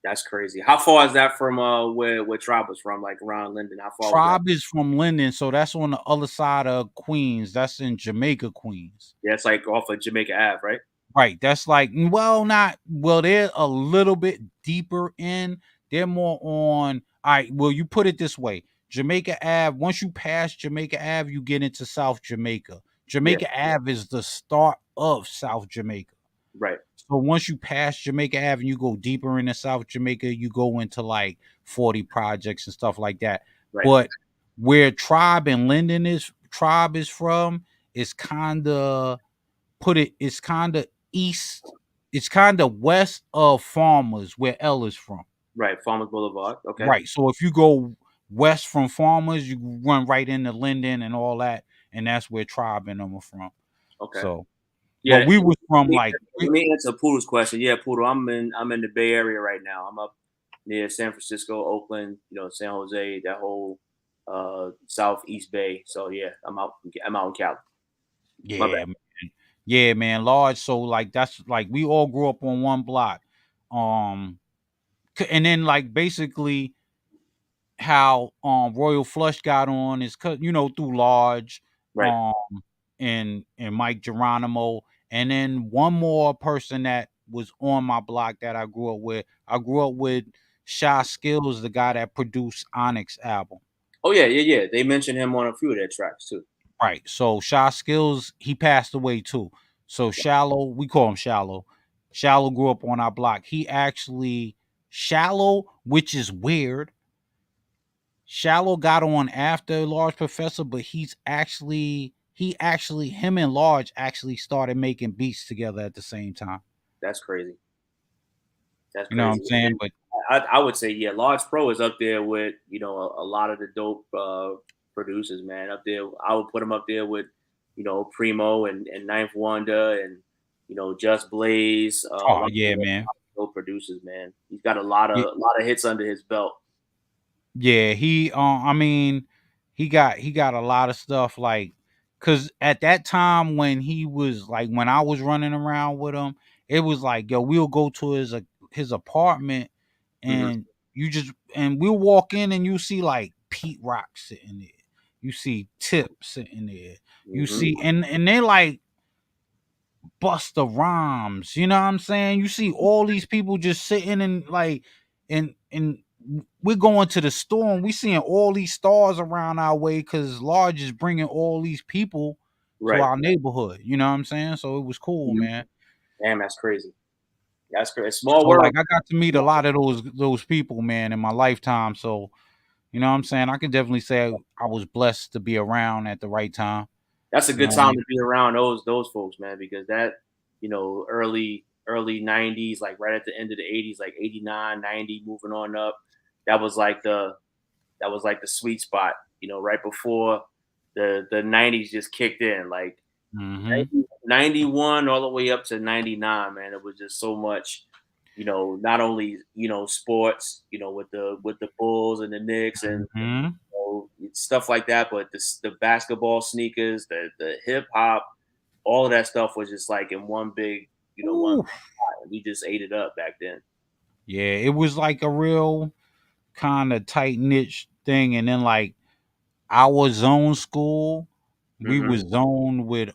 That's crazy. How far is that from where Tribe was from? Like around Linden. How far was that? Tribe is from Linden, so that's on the other side of Queens. That's in Jamaica, Queens. Yeah, it's like off of Jamaica Ave, right? Right. That's like, well, not well, they're a little bit deeper in. They're more on, all right, well, you put it this way. Jamaica Ave, once you pass Jamaica Ave, you get into South Jamaica. Yeah. Jamaica Ave is the start of South Jamaica. Right. So once you pass Jamaica Avenue, you go deeper into South Jamaica, you go into like 40 projects and stuff like that. Right. But where Tribe is from is kind of it's kind of east, it's kind of west of Farmers where L is from. Right. Farmers Boulevard. Okay. Right. So if you go west from Farmers, you run right into Linden and all that, and that's where Tribe and them are from. Okay. So, but Yeah. we was from like Let me answer Poodle's question. Yeah, Poodle. I'm in the Bay Area right now. I'm up near San Francisco, Oakland, San Jose, that whole southeast Bay. So yeah, I'm out in Cali. My bad. yeah, man. Yeah, man, large. So like that's like we all grew up on one block. Um and then like basically how Royal Flush got on is cuz through large Right. um and Mike Geronimo, and then one more person that was on my block that I grew up with. I grew up with Shy Skills, the guy that produced Onyx album. Oh yeah, yeah, yeah. They mentioned him on a few of their tracks too. Right. So Shy Skills, he passed away too. So Shallow, we call him Shallow. Shallow grew up on our block. He actually Shallow, which is weird. Shallow got on after Large Professor, but him and Large actually started making beats together at the same time. That's crazy. That's You know what I'm crazy. saying? But I would say, yeah, Large Pro is up there with a lot of the dope producers, man. Up there, I would put him up there with Primo and Ninth Wonder and Just Blaze. A oh lot yeah, of man. dope producers, man. He's got a lot of hits under his belt. Yeah, I mean, he got a lot of stuff like cuz at that time when he was like when I was running around with him, it was like, yo, we'll go to his apartment Hmm. and we'll walk in and you see like Pete Rock sitting there. You see Tip sitting there. You Hmm. see and they like Busta Rhymes, you know what I'm saying? You see all these people just sitting and like and we're going to the store and we seeing all these stars around our way because Large is bringing all these people to Right. our neighborhood. You know what I'm saying? So it was cool, Mhm. man. Damn, that's crazy. That's crazy. Small So world. like I got to meet a lot of those people, man, in my lifetime. So you know what I'm saying? I can definitely say I was blessed to be around at the right time. That's a You know good what I time mean? to be around those folks, man, because that, early 90s, like right at the end of the 80s, like 89, 90, moving on up. That was like the sweet spot, right before the 90s just kicked in. Like Mm-hmm. 91 all the way up to 99, man. It was just so much, not only, sports, with the Bulls and the Knicks and Mm-hmm. stuff like that. But the basketball sneakers, the hip hop, all of that stuff was just like in one big, one. Ooh. We just ate it up back then. Yeah, it was like a real kind of tight niche thing, and then like our zone school, we Hmm. was zoned with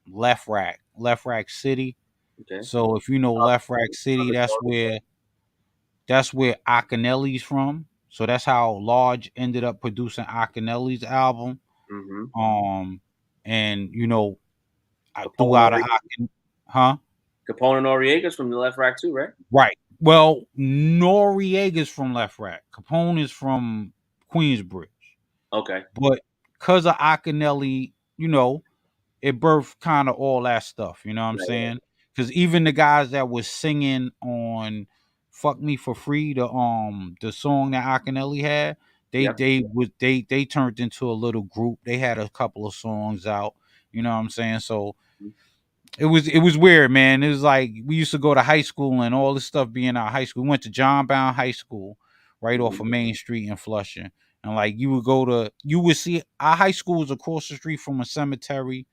Left Rack City. Okay. So if you know Left Rack City, that's where Akinelli's from. So that's how Large ended up producing Akinelli's album. Hmm. Um, and I threw Capone out a Noriega. Akin, huh? Capone and Noriega's from the left rack too, right? Right. Well, Noriega's from Left Rack. Capone is from Queensbridge. Okay. But because of Akinelli, it birthed kind of all that stuff. You know what I'm Right. Right. saying? Because even the guys that was singing on "Fuck Me for Free," the song that Akinelli had, Yep. they turned into a little group. They had a couple of songs out. You know what I'm saying? So it was weird, man. It was like we used to go to high school and all this stuff being our high school. We went to John Brown High School, right off Hmm. of Main Street in Flushing, and like you would see our high school was across the street from a cemetery.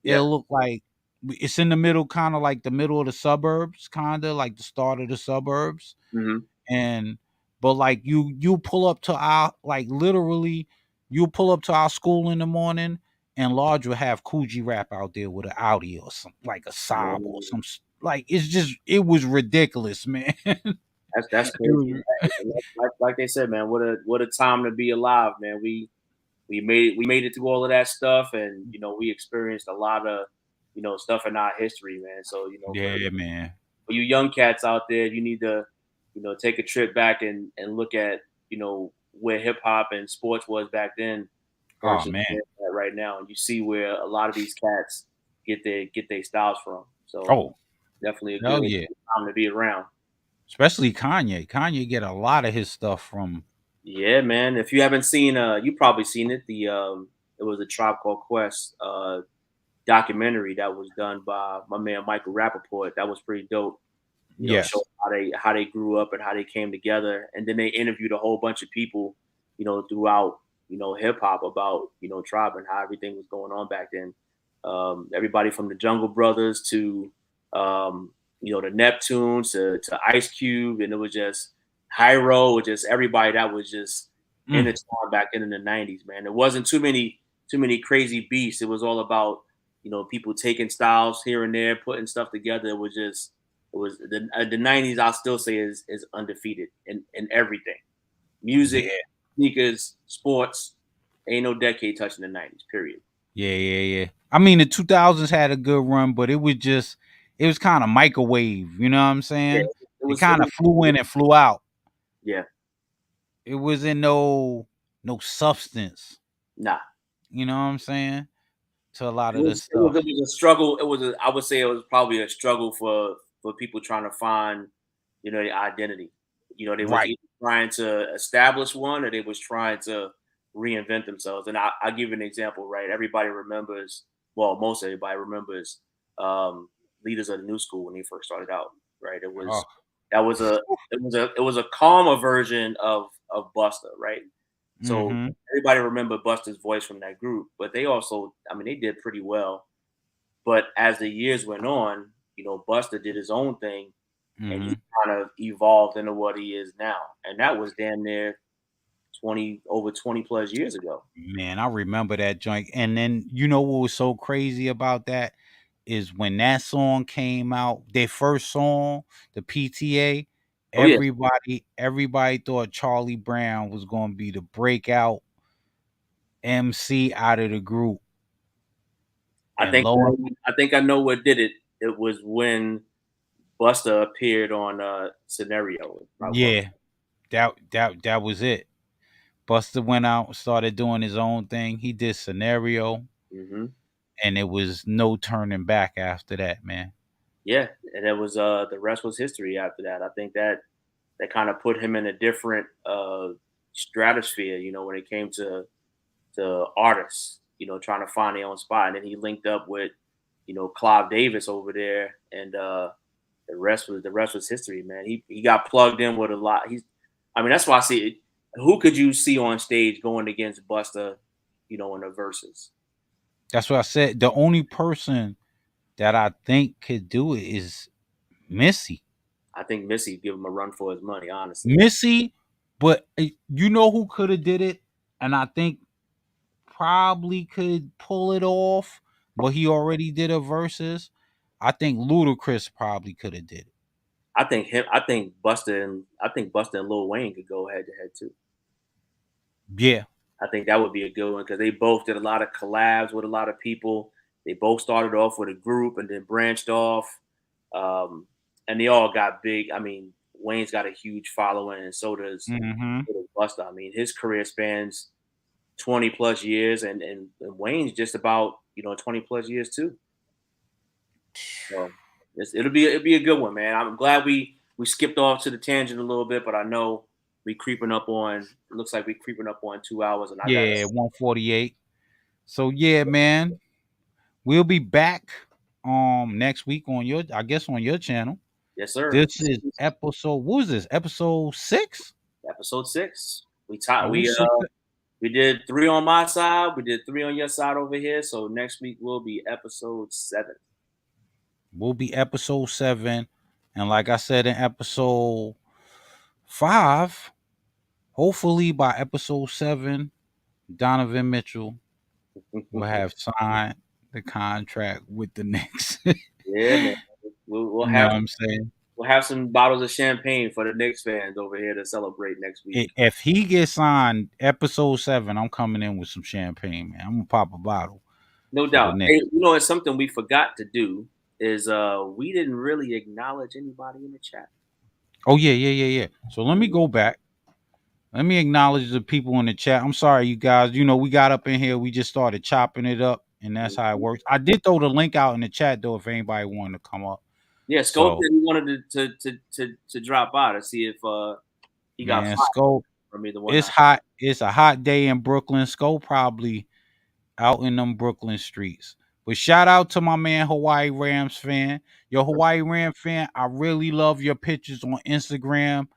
It Yep. looked like it's in the middle, kind of like the middle of the suburbs, kind of like the start of the suburbs, Hmm. and but like you pull up to our like literally you pull up to our school in the morning and Large will have Coogee rap out there with an Audi or some like a Saab or like it was ridiculous, man. That's It crazy. was, Like they said, man, what a time to be alive, man. We made it through all of that stuff, and we experienced a lot of stuff in our history, man. So Yeah, man. for you young cats out there, you need to take a trip back and look at where hip hop and sports was back then Oh versus man. where it's at right now, and you see where a lot of these cats get their styles from. So Oh, definitely a hell good yeah. time to be around. Especially Kanye. Kanye get a lot of his stuff from. Yeah, man. If you haven't seen, you probably seen it. It was a Tribe Called Quest documentary that was done by my man Michael Rappaport. That was pretty dope. Show Yes. how they grew up and how they came together, and then they interviewed a whole bunch of people, throughout hip hop about Tribe and how everything was going on back then. Everybody from the Jungle Brothers to the Neptunes to Ice Cube, and it was just Hyro, just everybody that was just in Mm. the time back then in the '90s. Man, there wasn't too many crazy beats. It was all about people taking styles here and there, putting stuff together. It was the '90s. I'll still say is undefeated in everything: music, Yeah. sneakers, sports. Ain't no decade touching the '90s. Period. Yeah. I mean, the 2000s had a good run, but it was kind of microwave. You know what I'm Yeah, saying? it It was. It kind of was. flew in and flew out. Yeah, It wasn't no substance. nah. You know what I'm saying? To a lot It of the was. It was. stuff. It was a struggle. I would say it was probably a struggle for people trying to find, their identity. They was Right. either trying to establish one or they was trying to reinvent themselves. And I'll give you an example. Right, everybody remembers. Well, most everybody remembers leaders of the new school when he first started out. Right, it Oh. was that was a it was a calmer version of Buster. Right, so Mm-hmm. everybody remember Buster's voice from that group, but they also, I mean, they did pretty well. But as the years went on, Buster did his own thing, and he Mm-hmm. kind of evolved into what he is now, and that was damn near 20 plus years ago. Man, I remember that joint. And then you know what was so crazy about that is when that song came out, their first song, the PTA, Oh yeah, everybody thought Charlie Brown was gonna be the breakout MC out of the group. I And think lo and I think I know what did it. It was when Buster appeared on Scenario. If I was. yeah, that was it. Buster went out, started doing his own thing. He did scenario, Hmm. and it was no turning back after that, man. Yeah, and it was the rest was history after that. I think that kind of put him in a different stratosphere, when it came to artists, trying to find their own spot. And then he linked up with, Clive Davis over there, and the rest was history, man. He got plugged in with a lot. I mean, that's why I see it. Who could you see on stage going against Busta, in the verses? That's what I said. The only person that I think could do it is Missy. I think Missy give him a run for his money, honestly. Missy, but you know who could have did it, and I think probably could pull it off, but he already did a versus. I think Ludacris probably could have did it. I think Busta and Lil Wayne could go head to head too. Yeah. I think that would be a good one because they both did a lot of collabs with a lot of people. They both started off with a group and then branched off, um, and they all got big. I mean, Wayne's got a huge following, and Mm-hmm. so does Busta. I mean, his career spans 20 plus years, and Wayne's just about 20 plus years too. So it'll be a good one, man. I'm glad we skipped off to the tangent a little bit, but I know we creeping up on. It looks like we creeping up on 2 hours, and I got. Yeah, 148. So yeah, man, we'll be back next week on your, I guess, on your channel. Yes, sir. This is episode, what is this? Episode 6? Episode 6. We taught Oh, we we 6. we did 3 on my side. We did 3 on your side over here. So next week will be episode 7. Will be episode 7. And like I said in episode 5, hopefully by episode 7, Donovan Mitchell will have signed the contract with the Knicks. You Yeah, man. We'll know have what I'm saying? we'll have some bottles of champagne for the Knicks fans over here to celebrate next week. If he gets signed episode 7, I'm coming in with some champagne, man. I'm gonna pop a bottle. No for the doubt. Hey, Knicks. it's something we forgot to do is we didn't really acknowledge anybody in the chat. Oh yeah, yeah, yeah, yeah. So let me go back. Let me acknowledge the people in the chat. I'm sorry, you guys. We got up in here. We just started chopping it up, and that's how it Mhm. works. I did throw the link out in the chat though, if anybody wanted to come up. Yeah, Scope So said he wanted to drop by to see if he got man, fired Scope, from either one. it's hot. It's a hot day in Brooklyn. Scope probably out in them Brooklyn streets. But shout out to my man Hawaii Rams fan. Yo, Hawaii Ram fan, I really love your pictures on Instagram.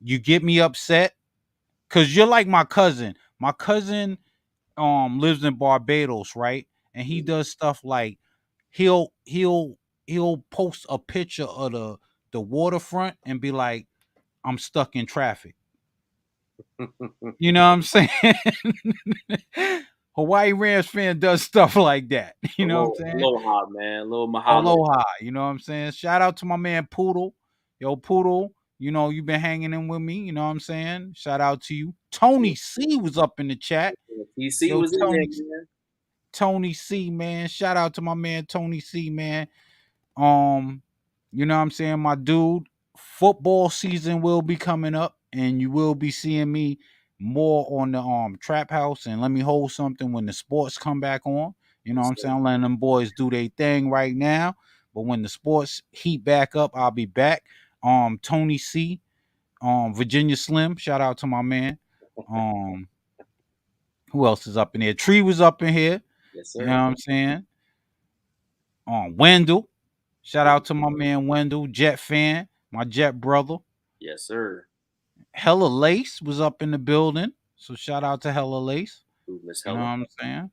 You get me upset because you're like my cousin. My cousin lives in Barbados, right? And he Mhm. does stuff like he'll he'll he'll post a picture of the waterfront and be like, I'm stuck in traffic. You know what I'm saying? Hawaii Rams fan does stuff like that. You know what I'm saying? Aloha, man. Little mahalo. Aloha. You know what I'm saying? Shout out to my man Poodle. Yo, Poodle, you've been hanging in with me. You know what I'm saying? Shout out to you. Tony C was up in the chat. TC Yo, was in there, man. Tony C, man. Shout out to my man Tony C, man. Um, you know what I'm saying, my dude. Football season will be coming up, and you will be seeing me more on the trap house. And let me hold something when the sports come back on. You know what Yes, I'm sir. saying? I'm letting them boys do their thing right now. But when the sports heat back up, I'll be back. Tony C, Virginia Slim. Shout out to my man. Um, who else is up in here? Tree was up in here. Yes, You know what sir. I'm saying? Wendell. Shout out to my man Wendell, Jet fan, my Jet brother. Yes, sir. Hella Lace was up in the building. So shout out to Hella Lace. Ooh, Miss You know what Helen. I'm saying?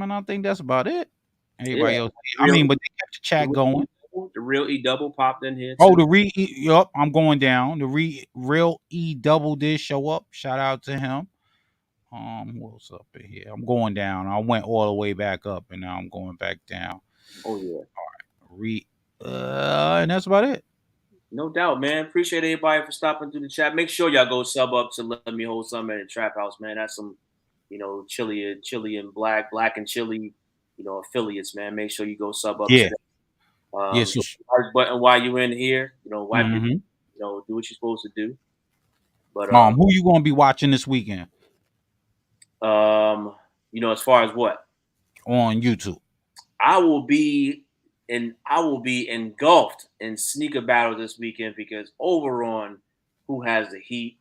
And I think that's about it. Yeah. Everybody else. I Real mean, but they kept the the chat real going. the real E double popped in here Oh, too. yup, I'm going down. Real E double did show up. Shout out to him. Who else up in here? I'm going down. I went all the way back up and now I'm going back down. Oh yeah. Re and that's about it. No doubt, man. Appreciate everybody for stopping through the chat. Make sure y'all go sub up to Let Me Hold Some at the Trap House, man. That's some, chili and black and chili, affiliates, man. Make sure you go sub up to Yeah. them. Yeah, Hit the like button while you're in here. Wipe your, mhm. do what you're supposed to do. But Who you gonna be watching this weekend as far as what on YouTube? I will be engulfed in sneaker battle this weekend because over on Who Has the Heat,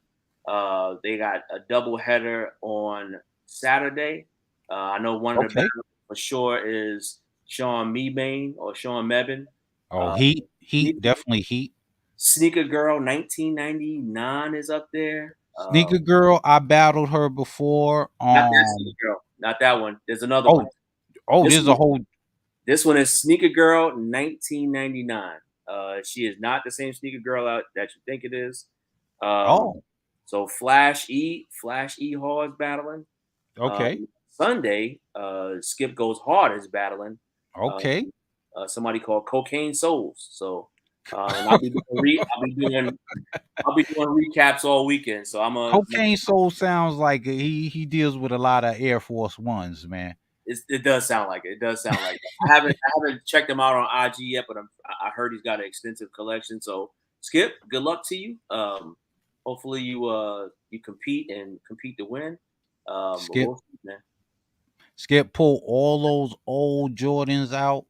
they got a double header on Saturday. I know one of the Okay. battles for sure is Sean Mebane. Oh, Uh, Heat, definitely Heat. Sneaker Girl 1999 is up there. Sneaker Girl, I battled her before. Not that Sneaker Girl, not that one. There's another one. Oh, oh, This there's a one, whole. this one is Sneaker Girl 1999. She is not the same Sneaker Girl out that you think it is. Um, Oh, so Flash E Hall is battling. okay, Sunday, Skip Goes Hard is battling. Uh, okay. somebody called Cocaine Souls. So, and I'll be doing recaps all weekend. So Cocaine Soul sounds like he deals with a lot of Air Force Ones, man. it does sound like it. It does sound like it. I haven't checked him out on IG yet, but I heard he's got an extensive collection. So Skip, good luck to you. Hopefully you compete to win. But Skip, we'll see, man. Skip, pull all those old Jordans out.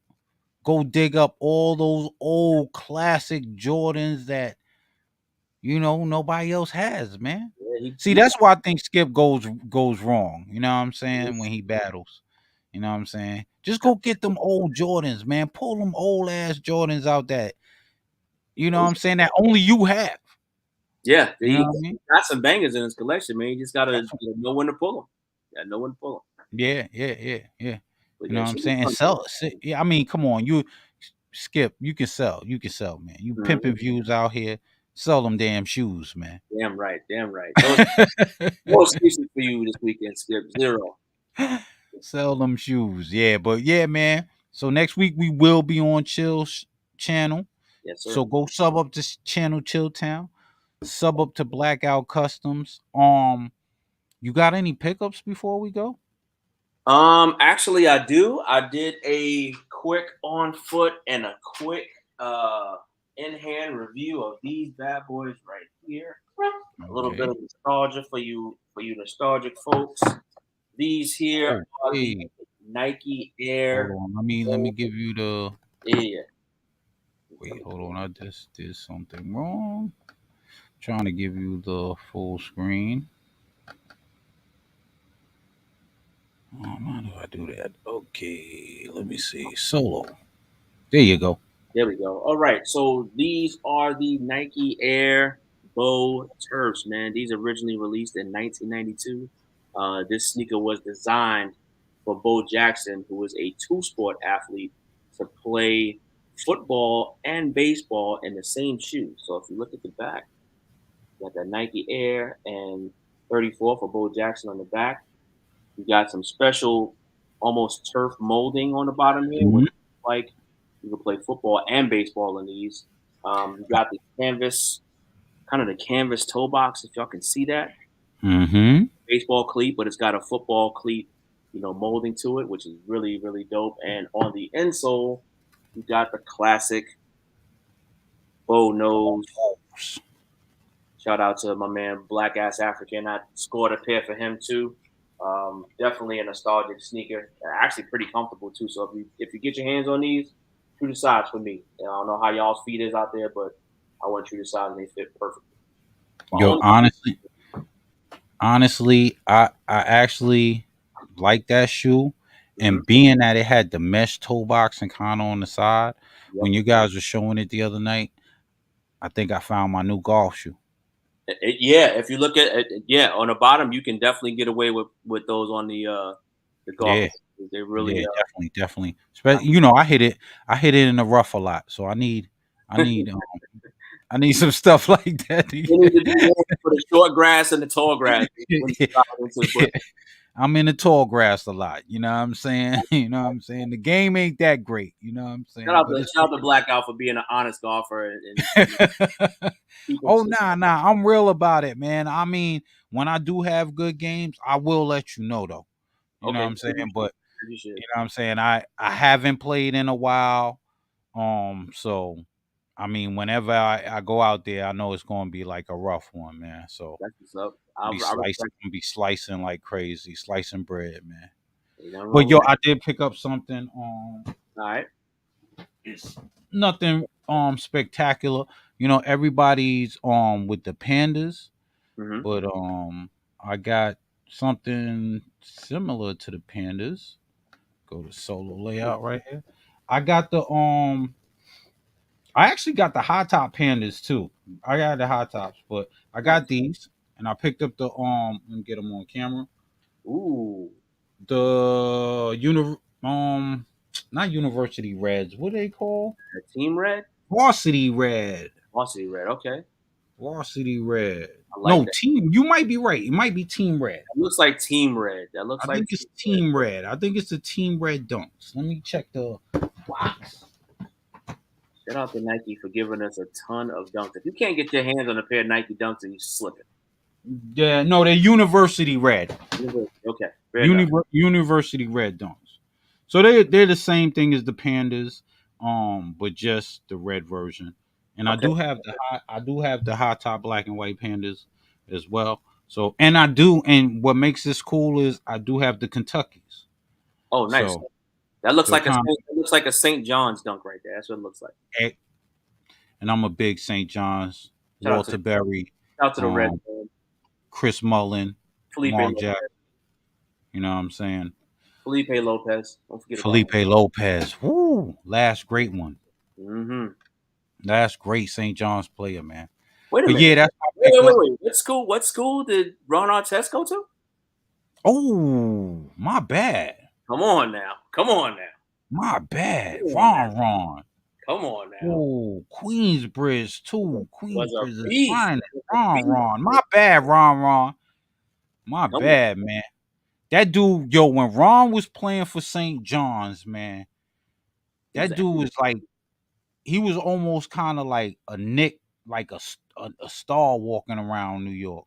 Go dig up all those old classic Jordans that nobody else has, man. Yeah, See, that's why I think Skip goes wrong. You know what I'm saying? When he battles. You know what I'm saying? Just go get them old Jordans, man. Pull them old ass Jordans out that, what I'm saying, that only you have. yeah, You know he what I mean? got some bangers in his collection, man. You just gotta That's what, know when to pull them. Yeah, know when to pull them. yeah, yeah, yeah, yeah. But You know yeah, what I'm should be saying? And fun. yeah, I mean, come on, you Skip, you can sell, man. You Mhm. pimping views out here, sell them damn shoes, man. Damn right, damn right. No excuses for you this weekend, Skip. Zero. Sell them shoes. Yeah, but yeah, man. So next week we will be on channel. Yes, So sir. go sub up to channel ChillTown. Sub up to Blackout Customs. You got any pickups before we go? Actually, I do. I did a quick on foot and a quick in hand review of these bad boys right here. A little bit Okay. of nostalgia for you nostalgic folks. These here Oh, are the hey, Nike hold Air. on. Let me give you the. Yeah. Wait, hold on. I just did something wrong. Trying to give you the full screen. How do I do that? Okay, let me see. Solo. There you go. There we go. All right. So these are the Nike Air Bow Turfs, man. These originally released in 1992. This sneaker was designed for Bo Jackson, who was a two-sport athlete, to play football and baseball in the same shoe. So if you look at the back, you got that Nike Air and 34 for Bo Jackson on the back. You got some special, almost turf molding on the bottom here, which Hmm. like you can play football and baseball in these. You got the canvas, kind of the canvas toe box, if y'all can see that Hmm. baseball cleat, but it's got a football cleat, molding to it, which is really really dope. And on the insole, you got the classic bow nose. Shout out to my man Black Ass African. I scored a pair for him too. Definitely a nostalgic sneaker. Actually pretty comfortable too. So if you get your hands on these, true to size for me. I don't know how y'all's feet is out there, but I went true to size and they fit perfectly. My Yo, only honestly, I actually like that shoe, hmm and being that it had the mesh toe box and kind of on the side, yep. when you guys were showing it the other night, I think I found my new golf shoe. Yeah, if you look at it, yeah, on the bottom you can definitely get away with those on the golf. Yeah, They really yeah, definitely, definitely. uh, I hit it in the rough a lot, so I need, I need some stuff like that. they need to be ready for the short grass and the tall grass when you drive into the bush. I'm in the tall grass a lot. You know what I'm saying? You know what I'm saying? The game ain't that great. You know what I'm saying? But it's Shout out to Blackout for being an honest golfer and keeping oh nah, I'm real about it, man. I mean, when I do have good games, I will let you know though. You know what okay, I'm saying? But as you should. you know what I'm saying? I haven't played in a while. So I mean, whenever I go out there, I know it's gonna be like a rough one, man. So That's what's up. I respect be slicing like crazy, slicing bread, man. it. Ain't nothing But wrong with yo, that. I did pick up something. All right. It's nothing spectacular. You know, everybody's with the pandas, Mm-hmm. but I got something similar to the pandas. Go to solo layout right here. I got the I actually got the high top pandas too. I got the high tops, but I got Nice. these and I picked up the let me get them on camera. Ooh, The not university reds. What do they call? the team red, Varsity red. varsity red. Okay, Varsity red. I like No, that. team. You might be right. It might be team red. That looks like team red. That looks I like think it's team red. team red. I think it's the team red dunks. Let me check the box. Shout out to Nike for giving us a ton of dunks. If you can't get your hands on a pair of Nike dunks, then you slipping. Yeah, no, they're university red. Okay, fair enough. University red dunks. So they're the same thing as the pandas, but just the red version. And Okay. I do have the high top black and white pandas as well. So and what makes this cool is I do have the Kentuckies. Oh, nice. So That looks so like a kind It looks like a St. John's dunk right there. That's what it looks like. of, and I'm a big St. John's, Shout out to Walter Berry, the red um, man, Chris Mullen, Felipe Mark Jack. Lopez. You know what I'm saying? Felipe Lopez. Don't forget about Felipe Lopez. Woo! Last great one. him. Mm-hmm. Last great St. John's player, man. Wait a But minute. yeah, that's my pickup. What school did Ron Artest go to? Oh, my bad. Come on now. Come on now. My Come bad. on now. Ron. Come on now. Oh, Queensbridge too. Was a Queensbridge is beast. fine. Was a beast. My bad, Ron. My Come on. bad, man. That dude, yo, when Ron was playing for St. John's, man, He was that dude was like, he was almost kind of like a Nick, like a star walking around New York.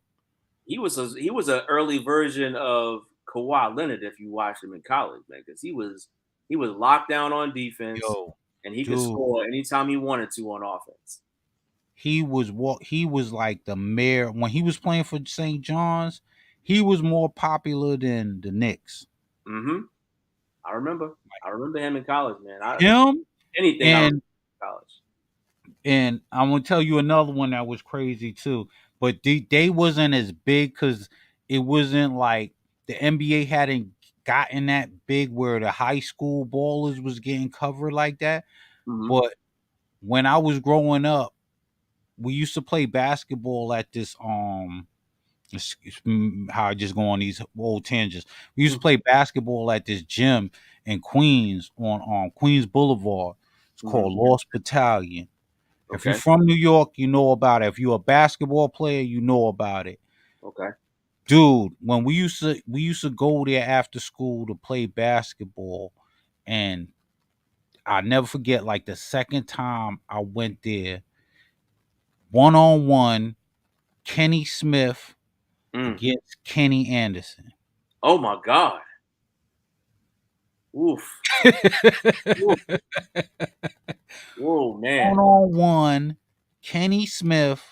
he was an early version of Kawhi Leonard if you watched him in college, man, because he was locked down on defense Yo, and he could dude, score anytime he wanted to on offense. he was like the mayor when he was playing for St. John's. He was more popular than the Knicks. Hmm. I remember. I remember him in college, man. Him Anything I remember and in college. I'm gonna tell you another one that was crazy too. But they wasn't as big because it wasn't like the NBA hadn't gotten that big where the high school ballers was getting covered like that. Hmm. But when I was growing up, we used to play basketball at this how I just go on these old tangents. We used to play basketball at this gym in Queens on Queens Boulevard. It's Hmm. called Lost Battalion. If you're Okay. from New York, you know about it. If you're a basketball player, you know about it. Okay. Dude, when we used to go there after school to play basketball, and I never forget like the second time I went there, 1-on-1, Kenny Smith Mm. against Kenny Anderson. Oh my God. Oof. Oof. Whoa, man. 1-on-1, Kenny Smith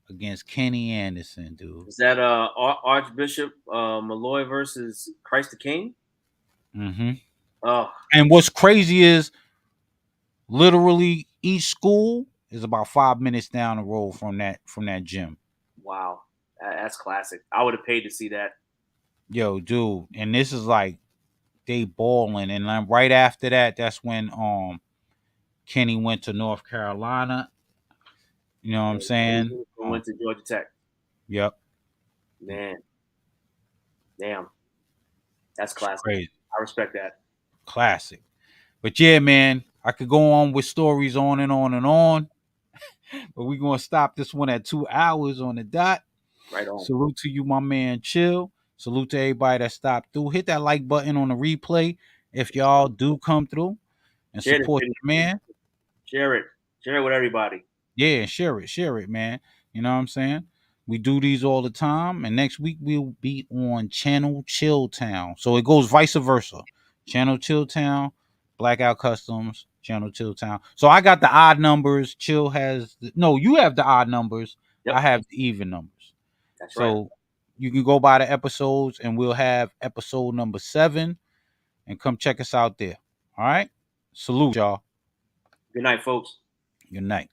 against Kenny Anderson, dude. Is that Archbishop Malloy versus Christ the King? Hmm. Oh, And what's crazy is literally each school is about 5 minutes down the road from that gym. wow. That's classic. I would have paid to see that. Yo, dude, and this is like they balling, and then right after that, that's when Kenny went to North Carolina. You know what I'm saying? And went to Georgia Tech. Yep, Man, damn. That's it's classic. crazy, I respect that. classic. But yeah, man, I could go on with stories on and on and on, but we're gonna stop this one at 2 hours on the dot. Right on. Salute to you, my man. Chill. Salute to everybody that stopped through. Hit that like button on the replay if y'all do come through and Share this support video. your man. Share it. Share it with everybody. Yeah, share it, man. You know what I'm saying? We do these all the time, and next week we'll be on Channel ChillTown. So it goes vice versa. Channel ChillTown, Blackout Customs, Channel ChillTown. So I got the odd numbers. Chill has no. You have the odd numbers. I Yep. have the even numbers. That's right. So you can go by the episodes, and we'll have episode number 7, and come check us out there. All right. Salute, y'all. Good night, folks. Good night.